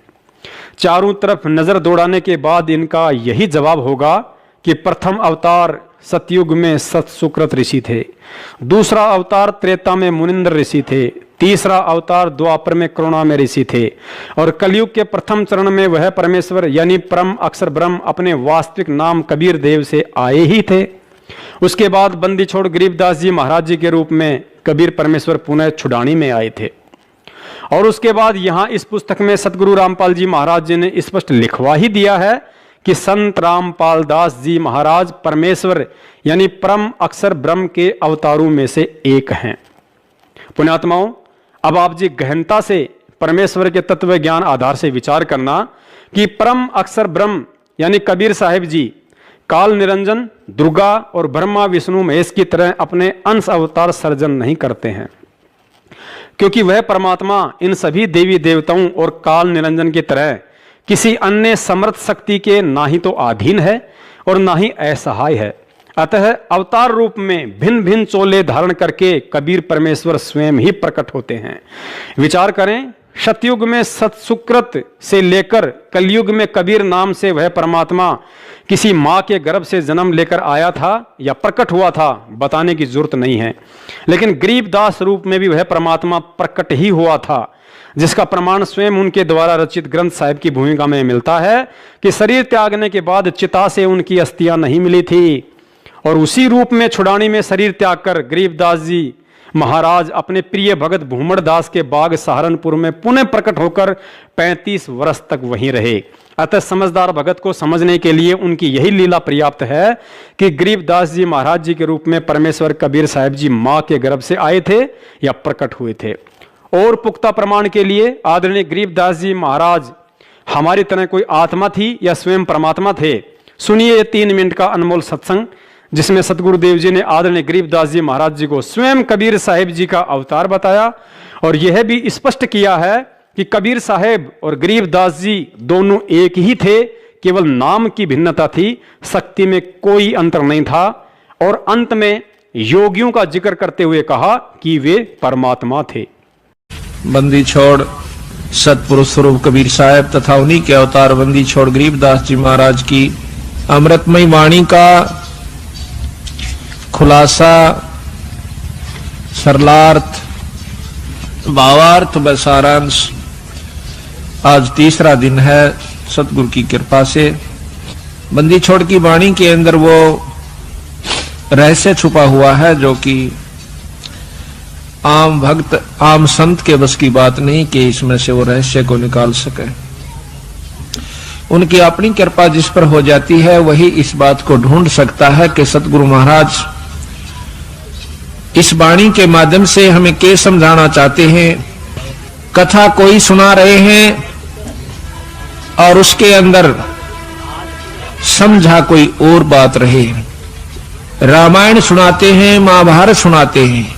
चारों तरफ नजर दौड़ाने के बाद इनका यही जवाब होगा कि प्रथम अवतार सतयुग में सत सुकृत ऋषि थे, दूसरा अवतार त्रेता में मुनिंद्र ऋषि थे, तीसरा अवतार द्वापर में करुणा ऋषि थे और कलयुग के प्रथम चरण में वह परमेश्वर यानी परम अक्षर ब्रह्म अपने वास्तविक नाम कबीर देव से आए ही थे। उसके बाद बंदी छोड़ गरीबदास जी महाराज जी के रूप में कबीर परमेश्वर पुनः छुड़ानी में आए थे। और उसके बाद यहाँ इस पुस्तक में सतगुरु रामपाल जी महाराज जी ने स्पष्ट लिखवा ही दिया है कि संत रामपाल दास जी महाराज परमेश्वर यानी परम अक्षर ब्रह्म के अवतारों में से एक हैं। पुण्यात्माओं, अब आप जी गहनता से परमेश्वर के तत्व ज्ञान आधार से विचार करना कि परम अक्षर ब्रह्म यानी कबीर साहिब जी काल निरंजन दुर्गा और ब्रह्मा विष्णु महेश की तरह अपने अंश अवतार सर्जन नहीं करते हैं, क्योंकि वह परमात्मा इन सभी देवी देवताओं और काल निरंजन की तरह किसी अन्य समर्थ शक्ति के ना ही तो अधीन है और ना ही असहाय है। अतः अवतार रूप में भिन्न भिन्न चोले धारण करके कबीर परमेश्वर स्वयं ही प्रकट होते हैं। विचार करें, सतयुग में सतसुकृत से लेकर कलयुग में कबीर नाम से वह परमात्मा किसी माँ के गर्भ से जन्म लेकर आया था या प्रकट हुआ था, बताने की जरूरत नहीं है। लेकिन गरीबदास रूप में भी वह परमात्मा प्रकट ही हुआ था, जिसका प्रमाण स्वयं उनके द्वारा रचित ग्रंथ साहिब की भूमिका में मिलता है कि शरीर त्यागने के बाद चिता से उनकी अस्थियां नहीं मिली थी और उसी रूप में छुड़ानी में शरीर त्याग कर गरीबदास जी महाराज अपने प्रिय भगत भूमड़ दास के बाग सहारनपुर में पुनः प्रकट होकर 35 वर्ष तक वहीं रहे। अतः समझदार भगत को समझने के लिए उनकी यही लीला पर्याप्त है कि गरीबदास जी महाराज जी के रूप में परमेश्वर कबीर साहिब जी मां के गर्भ से आए थे या प्रकट हुए थे। और पुख्ता प्रमाण के लिए आदरणीय गरीबदास जी महाराज हमारी तरह कोई आत्मा थी या स्वयं परमात्मा थे। सुनिए 3 मिनट का अनमोल सत्संग, जिसमें सतगुरुदेव जी ने आदरणीय गरीबदास जी महाराज जी को स्वयं कबीर साहिब जी का अवतार बताया और यह भी स्पष्ट किया है कि कबीर साहिब और गरीबदास जी दोनों एक ही थे, केवल नाम की भिन्नता थी, शक्ति में कोई अंतर नहीं था। और अंत में योगियों का जिक्र करते हुए कहा कि वे परमात्मा थे। बंदी छोड़ सतपुरुष स्वरूप कबीर साहब तथा उन्हीं के अवतार बंदी छोड़ गरीबदास जी महाराज की अमृतमयी वाणी का खुलासा, सरलार्थ, भावार्थ व सारांश आज तीसरा दिन है सतगुरु की कृपा से। बंदी छोड़ की वाणी के अंदर वो रहस्य छुपा हुआ है जो कि आम भक्त आम संत के बस की बात नहीं कि इसमें से वो रहस्य को निकाल सके। उनकी अपनी कृपा जिस पर हो जाती है वही इस बात को ढूंढ सकता है कि सतगुरु महाराज इस वाणी के माध्यम से हमें क्या समझाना चाहते हैं। कथा कोई सुना रहे हैं और उसके अंदर समझा कोई और बात रहे। रामायण सुनाते हैं, महाभारत सुनाते हैं,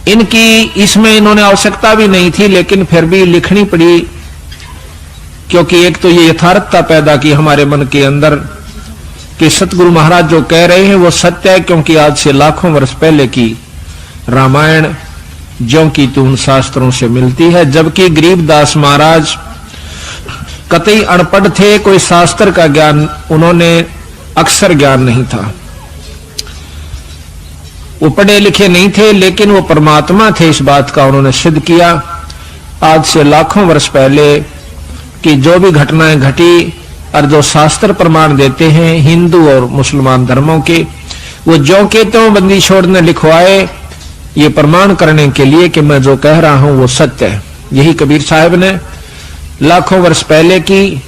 इनकी इसमें इन्होंने आवश्यकता भी नहीं थी, लेकिन फिर भी लिखनी पड़ी, क्योंकि एक तो ये यथार्थता पैदा की हमारे मन के अंदर कि सतगुरु महाराज जो कह रहे हैं वो सत्य है, क्योंकि आज से लाखों वर्ष पहले की रामायण ज्यों की त्यों शास्त्रों से मिलती है। जबकि गरीबदास महाराज कतई अनपढ़ थे, कोई शास्त्र का ज्ञान, उन्होंने अक्षर ज्ञान नहीं था, वो पढ़े लिखे नहीं थे, लेकिन वो परमात्मा थे, इस बात का उन्होंने सिद्ध किया। आज से लाखों वर्ष पहले की जो भी घटनाएं घटी और जो शास्त्र प्रमाण देते हैं हिंदू और मुसलमान धर्मों के, वो ज्यों के त्यों बंदी छोड़ ने लिखवाए, ये प्रमाण करने के लिए कि मैं जो कह रहा हूं वो सत्य है। यही कबीर साहब ने लाखों वर्ष पहले की,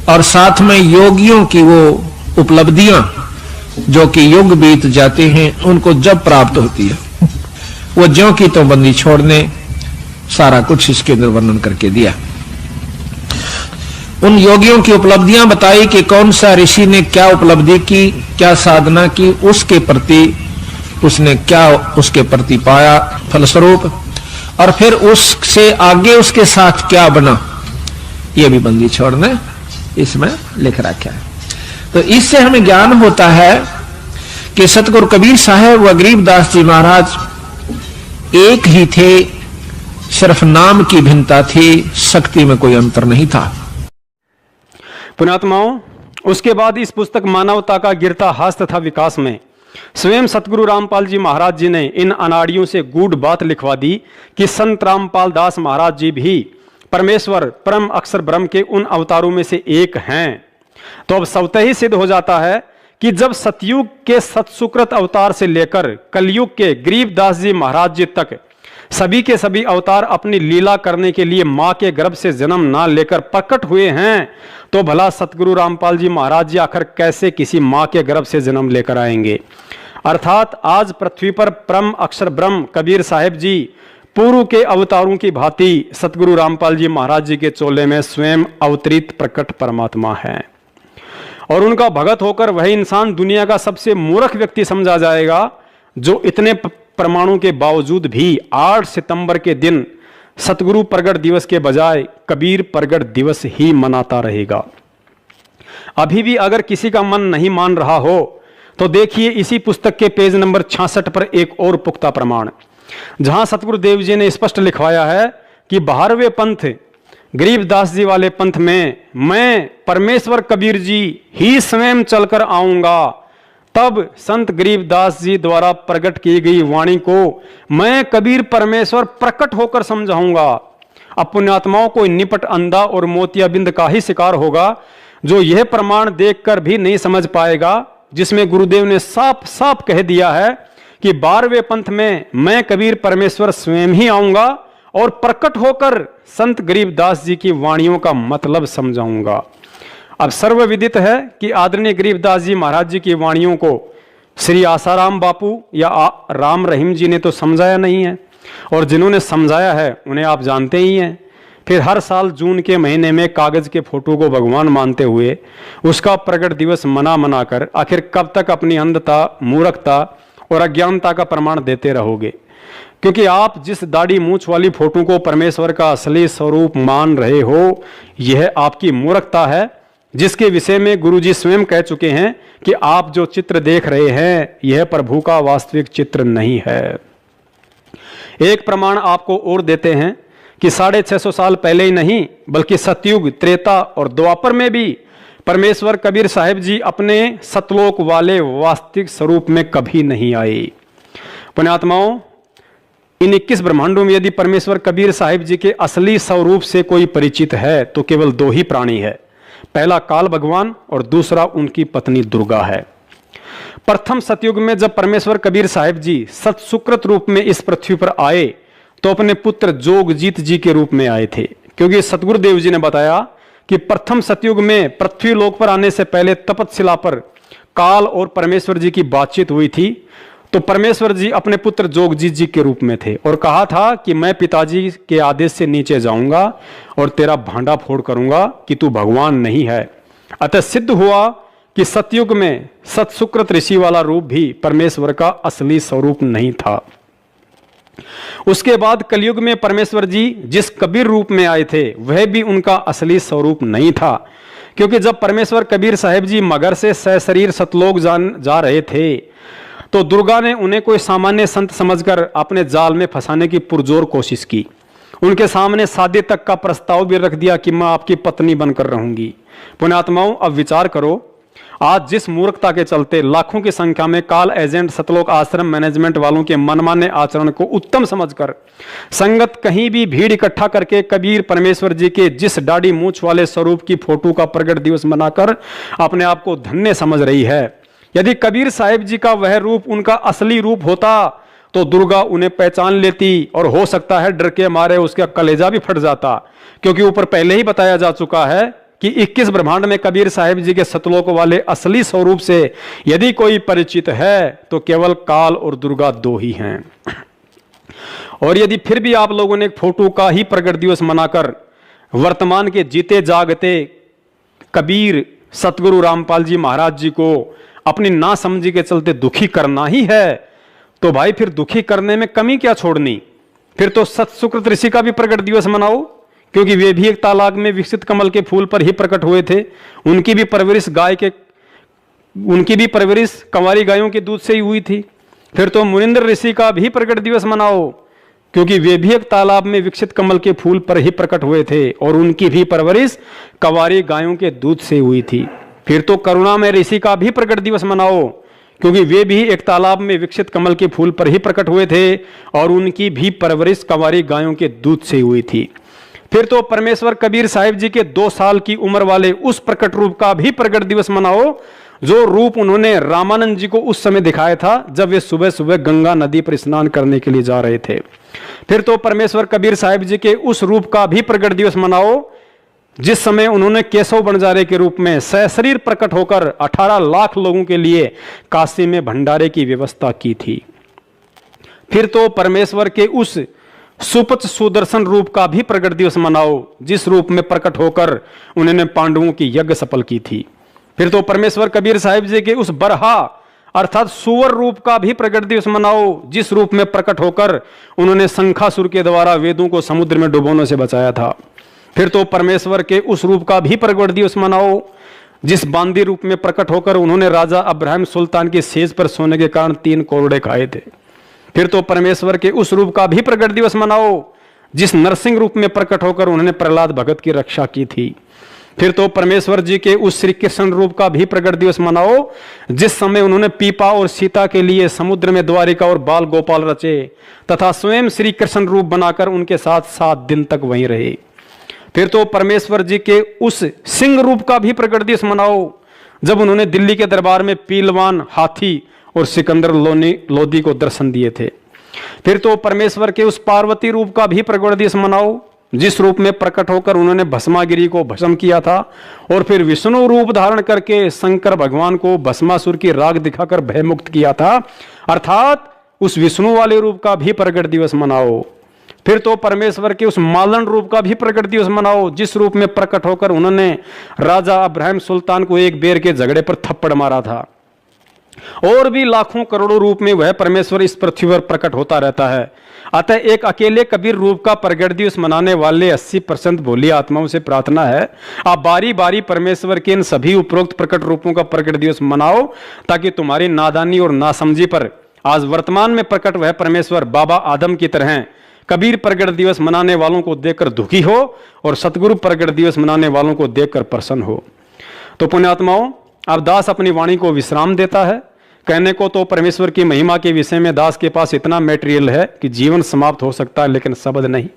और साथ में योगियों की वो उपलब्धियां जो कि युग बीत जाते हैं उनको जब प्राप्त होती है, वो ज्यों की त्यों बंदी छोड़ने सारा कुछ इसके अंदर वर्णन करके दिया। उन योगियों की उपलब्धियां बताई कि कौन सा ऋषि ने क्या उपलब्धि की, क्या साधना की, उसके प्रति उसने क्या उसके प्रति पाया फलस्वरूप, और फिर उससे आगे उसके साथ क्या बना, ये भी बंदी छोड़ने इसमें लिख रखा है। तो इससे हमें ज्ञान होता है कि सतगुरु कबीर साहब व गरीबदास जी महाराज एक ही थे, सिर्फ नाम की भिन्नता थी, शक्ति में कोई अंतर नहीं था। पुण्यात्माओं, उसके बाद इस पुस्तक मानवता का गिरता हास तथा विकास में स्वयं सतगुरु रामपाल जी महाराज जी ने इन अनाड़ियों से गूढ़ बात लिखवा दी कि संत रामपाल दास महाराज जी भी परमेश्वर परम अक्षर ब्रह्म के उन अवतारों में से एक हैं। तो अब स्वतः ही सिद्ध हो जाता है कि जब सतयुग के सतसुकृत अवतार से लेकर कलयुग के गरीबदास जी महाराज जी तक सभी के सभी अवतार अपनी लीला करने के लिए मां के गर्भ से जन्म ना लेकर प्रकट हुए हैं, तो भला सतगुरु रामपाल जी महाराज जी आखिर कैसे किसी मां के गर्भ से जन्म लेकर आएंगे। अर्थात आज पृथ्वी पर परम अक्षर ब्रह्म कबीर साहिब जी पूर्व के अवतारों की भांति सतगुरु रामपाल जी महाराज जी के चोले में स्वयं अवतरित प्रकट परमात्मा है, और उनका भगत होकर वही इंसान दुनिया का सबसे मूर्ख व्यक्ति समझा जाएगा जो इतने प्रमाणों के बावजूद भी 8 सितंबर के दिन सतगुरु प्रगट दिवस के बजाय कबीर प्रगट दिवस ही मनाता रहेगा। अभी भी अगर किसी का मन नहीं मान रहा हो तो देखिए इसी पुस्तक के पेज नंबर 66 पर एक और पुख्ता प्रमाण, जहां सतगुरुदेव जी ने स्पष्ट लिखवाया है कि 12वें पंथ गरीबदास जी वाले पंथ में मैं परमेश्वर कबीर जी ही स्वयं चलकर आऊंगा, तब संत गरीबदास जी द्वारा प्रकट की गई वाणी को मैं कबीर परमेश्वर प्रकट होकर समझाऊंगा। अब पुण्यात्माओं को निपट अंधा और मोतियाबिंद का ही शिकार होगा जो यह प्रमाण देखकर भी नहीं समझ पाएगा, जिसमें गुरुदेव ने साफ साफ कह दिया है कि 12वें पंथ में मैं कबीर परमेश्वर स्वयं ही आऊंगा और प्रकट होकर संत गरीबदास जी की वाणियों का मतलब समझाऊंगा। अब सर्वविदित है कि आदरणीय गरीबदास जी महाराज जी की वाणियों को श्री आसाराम बापू या राम रहीम जी ने तो समझाया नहीं है, और जिन्होंने समझाया है उन्हें आप जानते ही हैं। फिर हर साल जून के महीने में कागज के फोटो को भगवान मानते हुए उसका प्रगट दिवस मना कर आखिर कब तक अपनी अंधता, मूर्खता और अज्ञानता का प्रमाण देते रहोगे? क्योंकि आप जिस दाढ़ी मूंछ वाली फोटो को परमेश्वर का असली स्वरूप मान रहे हो, यह आपकी मूर्खता है, जिसके विषय में गुरुजी स्वयं कह चुके हैं कि आप जो चित्र देख रहे हैं यह प्रभु का वास्तविक चित्र नहीं है। एक प्रमाण आपको और देते हैं कि 650 साल पहले ही नहीं बल्कि सतयुग, त्रेता और द्वापर में भी परमेश्वर कबीर साहिब जी अपने सतलोक वाले वास्तविक स्वरूप में कभी नहीं आए। पुण्यात्माओं, इन 21 ब्रह्मांडों में यदि परमेश्वर कबीर साहिब जी के असली स्वरूप से कोई परिचित है तो केवल 2 ही प्राणी है, पहला काल भगवान और दूसरा उनकी पत्नी दुर्गा है। प्रथम सतयुग में जब परमेश्वर कबीर साहिब जी सतसुकृत रूप में इस पृथ्वी पर आए तो अपने पुत्र जोगजीत जी के रूप में आए थे, क्योंकि सतगुरुदेव जी ने बताया कि प्रथम सतयुग में पृथ्वी लोक पर आने से पहले तपतशिला पर काल और परमेश्वर जी की बातचीत हुई थी। तो परमेश्वर जी अपने पुत्र जोगजीत जी के रूप में थे और कहा था कि मैं पिताजी के आदेश से नीचे जाऊंगा और तेरा भांडा फोड़ करूंगा कि तू भगवान नहीं है। अतः सिद्ध हुआ कि सतयुग में सतसुकृत ऋषि वाला रूप भी परमेश्वर का असली स्वरूप नहीं था। उसके बाद कलयुग में परमेश्वर जी जिस कबीर रूप में आए थे वह भी उनका असली स्वरूप नहीं था, क्योंकि जब परमेश्वर कबीर साहिब जी मगर से सशरीर सतलोक जा रहे थे तो दुर्गा ने उन्हें कोई सामान्य संत समझकर अपने जाल में फंसाने की पुरजोर कोशिश की। उनके सामने शादी तक का प्रस्ताव भी रख दिया कि मैं आपकी पत्नी बनकर रहूंगी। पुण्यात्माओं, अब विचार करो, आज जिस मूर्खता के चलते लाखों की संख्या में काल एजेंट सतलोक आश्रम मैनेजमेंट वालों के मनमाने आचरण को उत्तम समझकर संगत कहीं भी भीड़ इकट्ठा करके कबीर परमेश्वर जी के जिस दाढ़ी मूंछ वाले स्वरूप की फोटो का प्रकट दिवस मनाकर अपने आप को धन्य समझ रही है। यदि कबीर साहिब जी का वह रूप उनका असली रूप होता तो दुर्गा उन्हें पहचान लेती और हो सकता है डर के मारे उसका कलेजा भी फट जाता, क्योंकि ऊपर पहले ही बताया जा चुका है कि 21 ब्रह्मांड में कबीर साहिब जी के सतलोक वाले असली स्वरूप से यदि कोई परिचित है तो केवल काल और दुर्गा दो ही हैं। और यदि फिर भी आप लोगों ने एक फोटो का ही प्रकट दिवस मनाकर वर्तमान के जीते जागते कबीर सतगुरु रामपाल जी महाराज जी को अपनी नासमझी के चलते दुखी करना ही है, तो भाई फिर दुखी करने में कमी क्या छोड़नी? फिर तो सतसुकृत ऋषि का भी प्रकट दिवस मनाओ, क्योंकि वे भी एक तालाब में विकसित कमल के फूल पर ही प्रकट हुए थे। उनकी भी परवरिश कंवारी गायों के दूध से ही हुई थी। फिर तो मुनिंद्र ऋषि का भी प्रकट दिवस मनाओ, क्योंकि वे भी एक तालाब में विकसित कमल के फूल पर ही प्रकट हुए थे और उनकी भी परवरिश कंवारी गायों के दूध से हुई थी। फिर तो करुणा में ऋषि का भी प्रकट दिवस मनाओ, क्योंकि वे भी एक तालाब में विकसित कमल के फूल पर ही प्रकट हुए थे और उनकी भी परवरिश कंवारी गायों के दूध से हुई थी। फिर तो परमेश्वर कबीर साहिब जी के 2 साल की उम्र वाले उस प्रकट रूप का भी प्रकट दिवस मनाओ, जो रूप उन्होंने रामानंद जी को उस समय दिखाया था जब वे सुबह सुबह गंगा नदी पर स्नान करने के लिए जा रहे थे। फिर तो परमेश्वर कबीर साहिब जी के उस रूप का भी प्रकट दिवस मनाओ जिस समय उन्होंने केशव बंजारे के रूप में सशरीर प्रकट होकर 18 लाख लोगों के लिए काशी में भंडारे की व्यवस्था की थी। फिर तो परमेश्वर के उस सुपच सुदर्शन रूप का भी प्रकट दिवस मनाओ जिस रूप में प्रकट होकर उन्होंने पांडवों की यज्ञ सफल की थी। फिर तो परमेश्वर कबीर साहिब जी के उस बरहा अर्थात सुवर रूप का भी प्रकट दिवस मनाओ जिस रूप में प्रकट होकर उन्होंने शंखासुर के द्वारा वेदों को समुद्र में डुबोने से बचाया था। फिर तो परमेश्वर के उस रूप का भी प्रकट दिवस मनाओ जिस बांदी रूप में प्रकट होकर उन्होंने राजा अब्राहिम सुल्तान की सेज पर सोने के कारण 3 कोरड़े खाए थे। फिर तो परमेश्वर के उस रूप का भी प्रकट दिवस मनाओ जिस नरसिंह रूप में प्रकट होकर उन्होंने प्रहलाद भगत की रक्षा की थी। फिर तो परमेश्वर जी के उस श्री कृष्ण रूप का भी प्रकट दिवस मनाओ जिस समय उन्होंने पीपा और सीता के लिए समुद्र में द्वारिका और बाल गोपाल रचे तथा स्वयं श्री कृष्ण रूप बनाकर उनके साथ 7 दिन तक वहीं रहे। फिर तो परमेश्वर जी के उस सिंह रूप का भी प्रकट दिवस मनाओ जब उन्होंने दिल्ली के दरबार में पीलवान हाथी और सिकंदर लोदी को दर्शन दिए थे। फिर तो परमेश्वर के उस पार्वती रूप का भी प्रकट दिवस मनाओ जिस रूप में प्रकट होकर उन्होंने भस्मागिरी को भस्म किया था और फिर विष्णु रूप धारण करके शंकर भगवान को भस्मासुर की राग दिखाकर भयमुक्त किया था, अर्थात उस विष्णु वाले रूप का भी प्रकट दिवस मनाओ। फिर तो परमेश्वर के उस मालन रूप का भी प्रकट दिवस मनाओ जिस रूप में प्रकट होकर उन्होंने राजा अब्राहिम सुल्तान को एक बेर के झगड़े पर थप्पड़ मारा था। और भी लाखों करोड़ों रूप में वह परमेश्वर इस पृथ्वी पर प्रकट होता रहता है। अतः एक अकेले कबीर रूप का प्रकट दिवस मनाने वाले 80% भोली आत्माओं से प्रार्थना है आप बारी बारी परमेश्वर के इन सभी उपरोक्त प्रकट रूपों का प्रकट दिवस मनाओ ताकि तुम्हारी नादानी और नासमझी पर आज वर्तमान में प्रकट वह परमेश्वर बाबा आदम की तरह कबीर प्रकट दिवस मनाने वालों को देखकर दुखी हो और सतगुरु प्रकट दिवस मनाने वालों को देखकर प्रसन्न हो। तो पुण्यात्माओं, अब दास अपनी वाणी को विश्राम देता है। कहने को तो परमेश्वर की महिमा के विषय में दास के पास इतना मटेरियल है कि जीवन समाप्त हो सकता है, लेकिन शब्द नहीं।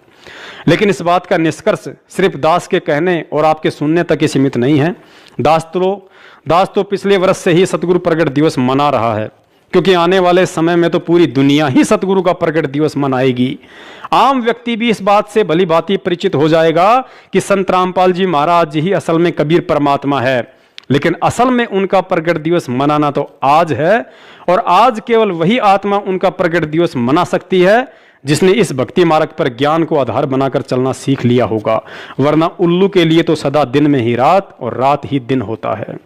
लेकिन इस बात का निष्कर्ष सिर्फ दास के कहने और आपके सुनने तक ही सीमित नहीं है। दास तो पिछले वर्ष से ही सतगुरु प्रकट दिवस मना रहा है, क्योंकि आने वाले समय में तो पूरी दुनिया ही सतगुरु का प्रकट दिवस मनाएगी। आम व्यक्ति भी इस बात से भली भांति परिचित हो जाएगा कि संत रामपाल जी महाराज जी ही असल में कबीर परमात्मा है, लेकिन असल में उनका प्रकट दिवस मनाना तो आज है और आज केवल वही आत्मा उनका प्रकट दिवस मना सकती है जिसने इस भक्ति मार्ग पर ज्ञान को आधार बनाकर चलना सीख लिया होगा, वरना उल्लू के लिए तो सदा दिन में ही रात और रात ही दिन होता है।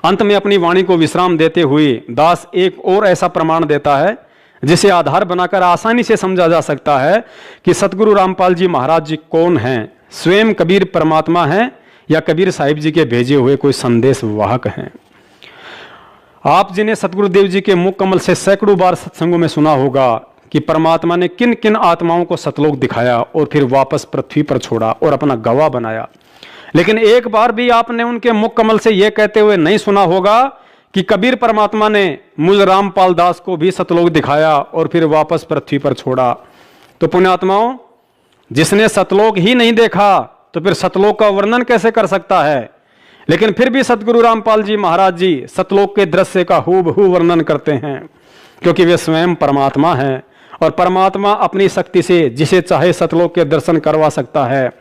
अंत में अपनी वाणी को विश्राम देते हुए दास एक और ऐसा प्रमाण देता है जिसे आधार बनाकर आसानी से समझा जा सकता है कि सतगुरु रामपाल जी महाराज जी कौन हैं, स्वयं कबीर परमात्मा हैं या कबीर साहिब जी के भेजे हुए कोई संदेश वाहक हैं। आप जिन्हें सतगुरुदेव जी के मुख कमल से सैकड़ों बार सत्संगों में सुना होगा कि परमात्मा ने किन किन आत्माओं को सतलोक दिखाया और फिर वापस पृथ्वी पर छोड़ा और अपना गवाह बनाया, लेकिन एक बार भी आपने उनके मुख कमल से यह कहते हुए नहीं सुना होगा कि कबीर परमात्मा ने मुझ रामपाल दास को भी सतलोक दिखाया और फिर वापस पृथ्वी पर छोड़ा। तो पुण्यात्माओं, जिसने सतलोक ही नहीं देखा तो फिर सतलोक का वर्णन कैसे कर सकता है। लेकिन फिर भी सतगुरु रामपाल जी महाराज जी सतलोक के दृश्य का हूबहू वर्णन करते हैं, क्योंकि वे स्वयं परमात्मा हैं और परमात्मा अपनी शक्ति से जिसे चाहे सतलोक के दर्शन करवा सकता है।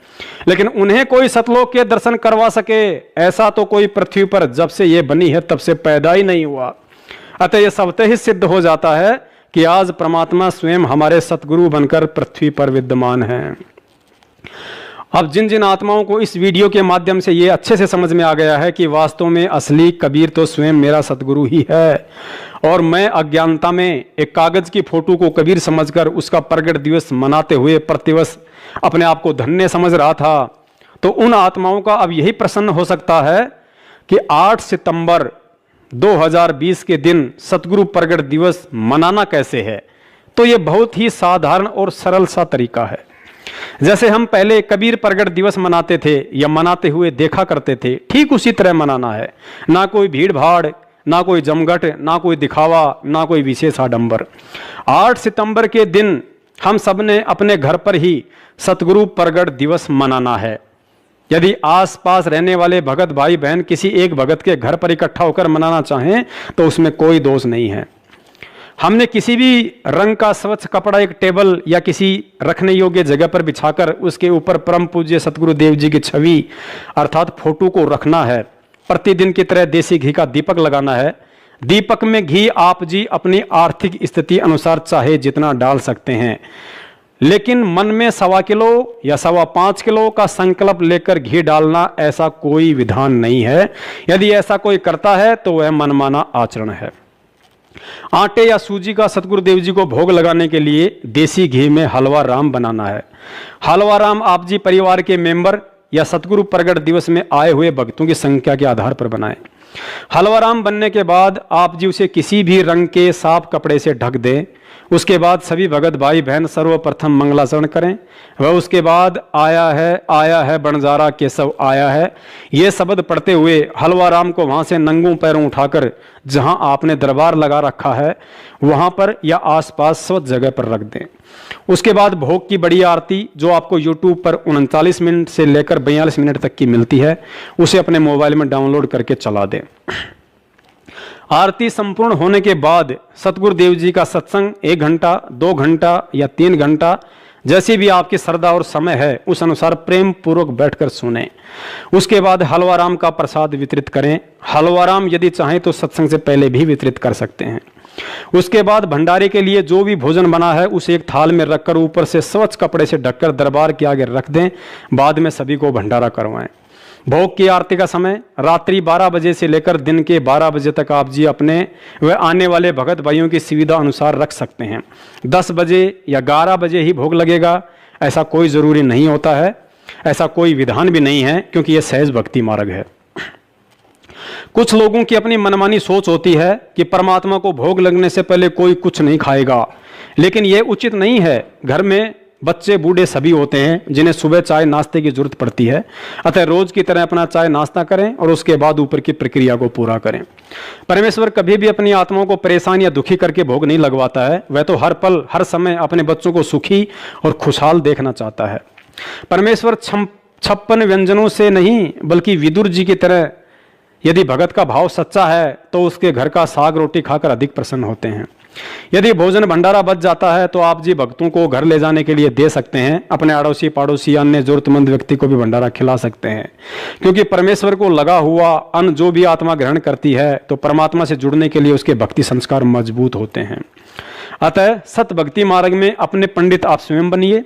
लेकिन उन्हें कोई सतलोक के दर्शन करवा सके ऐसा तो कोई पृथ्वी पर जब से ये बनी है तब से पैदा ही नहीं हुआ। अतः यह स्वतः ही सिद्ध हो जाता है कि आज परमात्मा स्वयं हमारे सतगुरु बनकर पृथ्वी पर विद्यमान हैं। अब जिन जिन आत्माओं को इस वीडियो के माध्यम से ये अच्छे से समझ में आ गया है कि वास्तव में असली कबीर तो स्वयं मेरा सतगुरु ही है और मैं अज्ञानता में एक कागज की फोटो को कबीर समझकर उसका प्रगट दिवस मनाते हुए प्रतिवर्ष अपने आप को धन्य समझ रहा था, तो उन आत्माओं का अब यही प्रश्न हो सकता है कि 8 सितंबर 2020 के दिन सतगुरु प्रगट दिवस मनाना कैसे है। तो ये बहुत ही साधारण और सरल सा तरीका है। जैसे हम पहले कबीर प्रगट दिवस मनाते थे या मनाते हुए देखा करते थे, ठीक उसी तरह मनाना है। ना कोई भीड़ भाड़, ना कोई जमघट, ना कोई दिखावा, ना कोई विशेष आडंबर। 8 सितंबर के दिन हम सब ने अपने घर पर ही सतगुरु प्रगट दिवस मनाना है। यदि आसपास रहने वाले भगत भाई बहन किसी एक भगत के घर पर इकट्ठा होकर मनाना चाहें तो उसमें कोई दोष नहीं है। हमने किसी भी रंग का स्वच्छ कपड़ा एक टेबल या किसी रखने योग्य जगह पर बिछाकर उसके ऊपर परम पूज्य सतगुरु देव जी की छवि अर्थात फोटो को रखना है। प्रतिदिन की तरह देसी घी का दीपक लगाना है। दीपक में घी आप जी अपनी आर्थिक स्थिति अनुसार चाहे जितना डाल सकते हैं, लेकिन मन में 1.25 किलो या 5.25 किलो का संकल्प लेकर घी डालना ऐसा कोई विधान नहीं है। यदि ऐसा कोई करता है तो वह मनमाना आचरण है। आटे या सूजी का सतगुरुदेव जी को भोग लगाने के लिए देसी घी में हलवा राम बनाना है। हलवा राम आप जी परिवार के मेंबर या सतगुरु प्रगट दिवस में आए हुए भक्तों की संख्या के आधार पर बनाएं। हलवा राम बनने के बाद आप जी उसे किसी भी रंग के साफ कपड़े से ढक दें। उसके बाद सभी भगत भाई बहन सर्वप्रथम मंगलाचरण करें। वह उसके बाद आया है बंजारा केशव आया है, ये शब्द पढ़ते हुए हलवा राम को वहां से नंगों पैरों उठाकर जहां आपने दरबार लगा रखा है वहां पर या आसपास स्वच्छ जगह पर रख दें। उसके बाद भोग की बड़ी आरती जो आपको YouTube पर 39 मिनट से लेकर 42 मिनट तक की मिलती है, उसे अपने मोबाइल में डाउनलोड करके चला दें। आरती संपूर्ण होने के बाद सतगुरु देव जी का सत्संग 1 घंटा, 2 घंटा या 3 घंटा जैसी भी आपकी श्रद्धा और समय है उस अनुसार प्रेम पूर्वक बैठकर सुने। उसके बाद हलवा राम का प्रसाद वितरित करें। हलवा राम यदि चाहें तो सत्संग से पहले भी वितरित कर सकते हैं। उसके बाद भंडारे के लिए जो भी भोजन बना है उसे एक थाल में रखकर ऊपर से स्वच्छ कपड़े से ढककर दरबार के आगे रख दें। बाद में सभी को भंडारा करवाएं। भोग की आरती का समय रात्रि 12 बजे से लेकर दिन के 12 बजे तक आप जी अपने व आने वाले भगत भाइयों की सुविधा अनुसार रख सकते हैं। 10 बजे या 11 बजे ही भोग लगेगा ऐसा कोई ज़रूरी नहीं होता है, ऐसा कोई विधान भी नहीं है, क्योंकि यह सहज भक्ति मार्ग है। कुछ लोगों की अपनी मनमानी सोच होती है कि परमात्मा को भोग लगने से पहले कोई कुछ नहीं खाएगा, लेकिन यह उचित नहीं है। घर में बच्चे बूढ़े सभी होते हैं जिन्हें सुबह चाय नाश्ते की जरूरत पड़ती है। अतः रोज की तरह अपना चाय नाश्ता करें और उसके बाद ऊपर की प्रक्रिया को पूरा करें। परमेश्वर कभी भी अपनी आत्माओं को परेशान या दुखी करके भोग नहीं लगवाता है। वह तो हर पल हर समय अपने बच्चों को सुखी और खुशहाल देखना चाहता है। परमेश्वर 56 व्यंजनों से नहीं बल्कि विदुर जी की तरह यदि भगत का भाव सच्चा है तो उसके घर का साग रोटी खाकर अधिक प्रसन्न होते हैं। यदि भोजन भंडारा बच जाता है तो आप जी भक्तों को घर ले जाने के लिए दे सकते हैं। अपने अड़ोसी पड़ोसी अन्य जरूरतमंद व्यक्ति को भी भंडारा खिला सकते हैं, क्योंकि परमेश्वर को लगा हुआ अन्न जो भी आत्मा ग्रहण करती है तो परमात्मा से जुड़ने के लिए उसके भक्ति संस्कार मजबूत होते हैं। अतः सत भक्ति मार्ग में अपने पंडित आप स्वयं बनिए।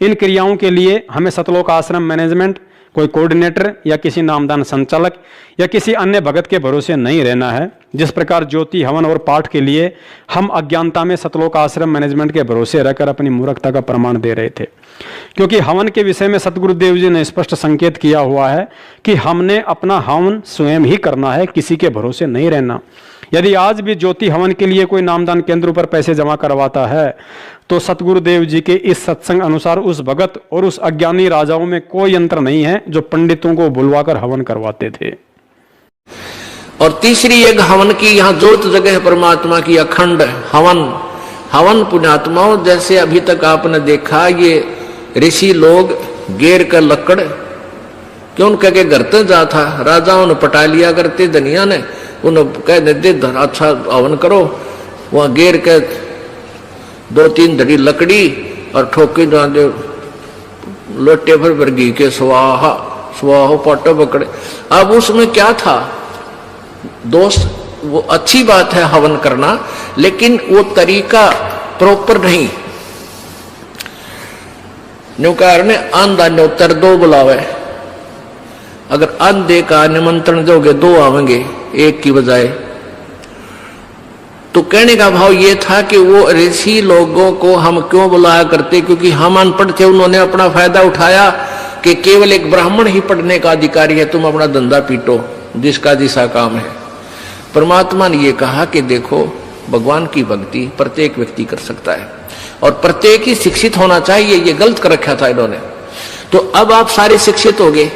इन क्रियाओं के लिए हमें सतलोक आश्रम मैनेजमेंट कोई कोऑर्डिनेटर या किसी नामदान संचालक या किसी अन्य भगत के भरोसे नहीं रहना है। जिस प्रकार ज्योति, हवन और पाठ के लिए हम अज्ञानता में सतलोक आश्रम मैनेजमेंट के भरोसे रहकर अपनी मूर्खता का प्रमाण दे रहे थे, क्योंकि हवन के विषय में सतगुरुदेव जी ने स्पष्ट संकेत किया हुआ है कि हमने अपना हवन स्वयं ही करना है, किसी के भरोसे नहीं रहना। यदि आज भी ज्योति हवन के लिए कोई नामदान केंद्र पर पैसे जमा करवाता है तो सतगुरुदेव जी के इस सत्संग अनुसार उस भगत और उस अज्ञानी राजाओं में कोई अंतर नहीं है जो पंडितों को बुलवाकर हवन करवाते थे। और तीसरी एक हवन की यहाँ जोत जगह है परमात्मा की अखंड हवन। हवन पुण्यात्माओं, जैसे अभी तक आपने देखा ये ऋषि लोग गेर कर लकड़ क्यों उनके के घर तक जा था, राजाओं ने पटा लिया करते, धनिया ने उन्हें कह देते अच्छा हवन करो, वहां गेर के 2-3 धड़ी लकड़ी और ठोके दे लोटे भर घी के स्वाहा स्वाहो पाटो पकड़े। अब उसमें क्या था दोस्त, वो अच्छी बात है हवन करना, लेकिन वो तरीका प्रॉपर नहीं। न्यूकार ने आंधा न्योतर 2 बुलावे, अगर आंधे का निमंत्रण दोगे 2 आवेंगे एक की बजाय। तो कहने का भाव ये था कि वो ऋषि लोगों को हम क्यों बुलाया करते, क्योंकि हम अनपढ़ थे, उन्होंने अपना फायदा उठाया कि केवल एक ब्राह्मण ही पढ़ने का अधिकारी है, तुम अपना धंधा पीटो, जिसका जिसा काम है। परमात्मा ने ये कहा कि देखो भगवान की भक्ति प्रत्येक व्यक्ति कर सकता है और प्रत्येक ही शिक्षित होना चाहिए, ये गलत कर रखा था इन्होंने। तो अब आप सारे शिक्षित हो गए।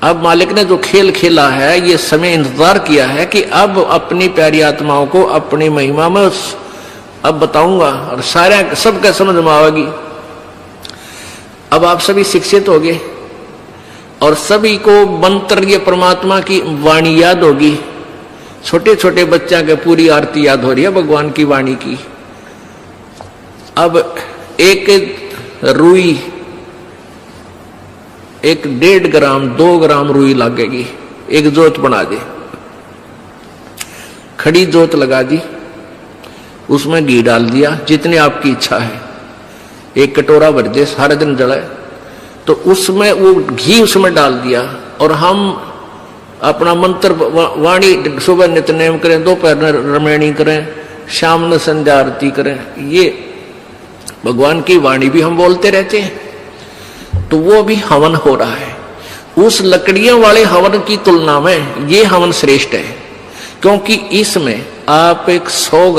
अब मालिक ने जो खेल खेला है, ये समय इंतजार किया है कि अब अपनी प्यारी आत्माओं को अपनी महिमा में अब बताऊंगा और सारे सबका समझ में आएगी। अब आप सभी शिक्षित हो गए और सभी को मंत्र ये परमात्मा की वाणी याद होगी। छोटे छोटे बच्चा के पूरी आरती याद हो रही है भगवान की वाणी की। अब एक रुई, 1.5 ग्राम 2 ग्राम रुई लगेगी, एक जोत बना दे, खड़ी जोत लगा दी, उसमें घी डाल दिया जितनी आपकी इच्छा है, 1 कटोरा भर दे, सारे दिन जलाए। तो उसमें वो घी उसमें डाल दिया और हम अपना मंत्र वाणी सुबह नित्यनेम करें, दोपहर रमैणी करें, शाम में संध्या आरती करें, ये भगवान की वाणी भी हम बोलते रहते हैं। तो वो भी हवन हो रहा है। उस लकड़ियों वाले हवन की तुलना में ये हवन श्रेष्ठ है, क्योंकि इसमें आप एक 100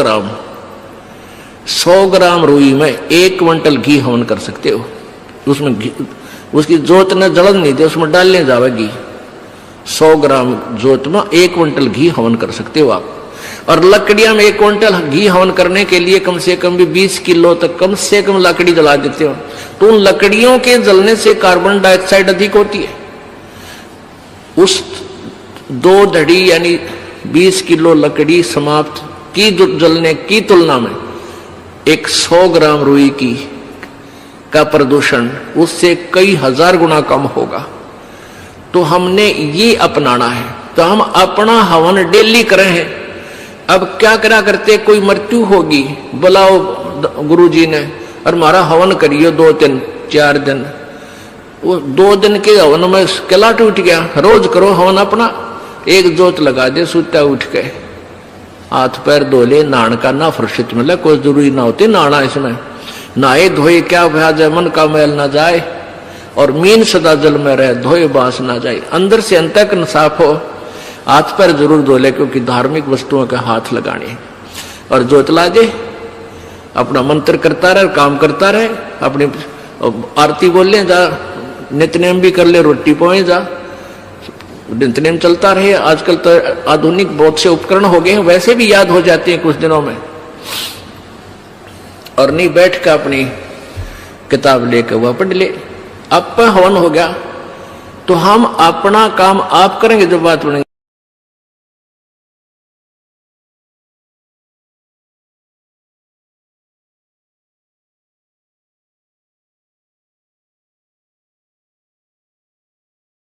ग्राम रुई में 1 क्विंटल घी हवन कर सकते हो। उसमें उसकी जोत न जलन नहीं दे, उसमें डालने जाएगी। 100 ग्राम जोत में 1 क्विंटल घी हवन कर सकते हो आप। और लकड़ियां में 1 क्विंटल घी हवन करने के लिए कम से कम भी 20 किलो तक कम से कम लकड़ी जला देते हो। तो उन लकड़ियों के जलने से कार्बन डाइऑक्साइड अधिक होती है। उस 2 धड़ी यानी 20 किलो लकड़ी समाप्त की जलने की तुलना में 100 ग्राम रुई की का प्रदूषण उससे कई हजार गुना कम होगा। तो हमने ये अपनाना है। तो हम अपना हवन डेली करें हैं। अब क्या करा करते, कोई मृत्यु होगी, बुलाओ गुरुजी ने और हमारा हवन करियो 2 दिन 4 दिन। वो 2 दिन के हवन में किला टूट गया। रोज करो हवन अपना, 1 जोत लगा दे, सुता उठ के हाथ पैर धो ले, नहान का ना फुर्सत मिले, कोई जरूरी ना होती नहाना। इसमें नहाए धोए क्या भ्याज है, मन का मैल ना जाए और मीन सदा जल में रहे, धोए बास ना जाए। अंदर से अंत तक साफ हो, हाथ पैर जरूर धो ले, क्योंकि धार्मिक वस्तुओं का हाथ लगाने। और जोत ला दे, अपना मंत्र करता रहे, काम करता रहे, अपनी आरती बोल ले, जा नित्यनेम भी कर ले, रोटी पहुंचे जा, नित्यनेम चलता रहे। आजकल तो आधुनिक बहुत से उपकरण हो गए हैं, वैसे भी याद हो जाते हैं कुछ दिनों में। और नहीं बैठ कर अपनी किताब लेकर वह पढ़ ले। अब हवन हो गया तो हम अपना काम आप करेंगे, जब बात बनेगी।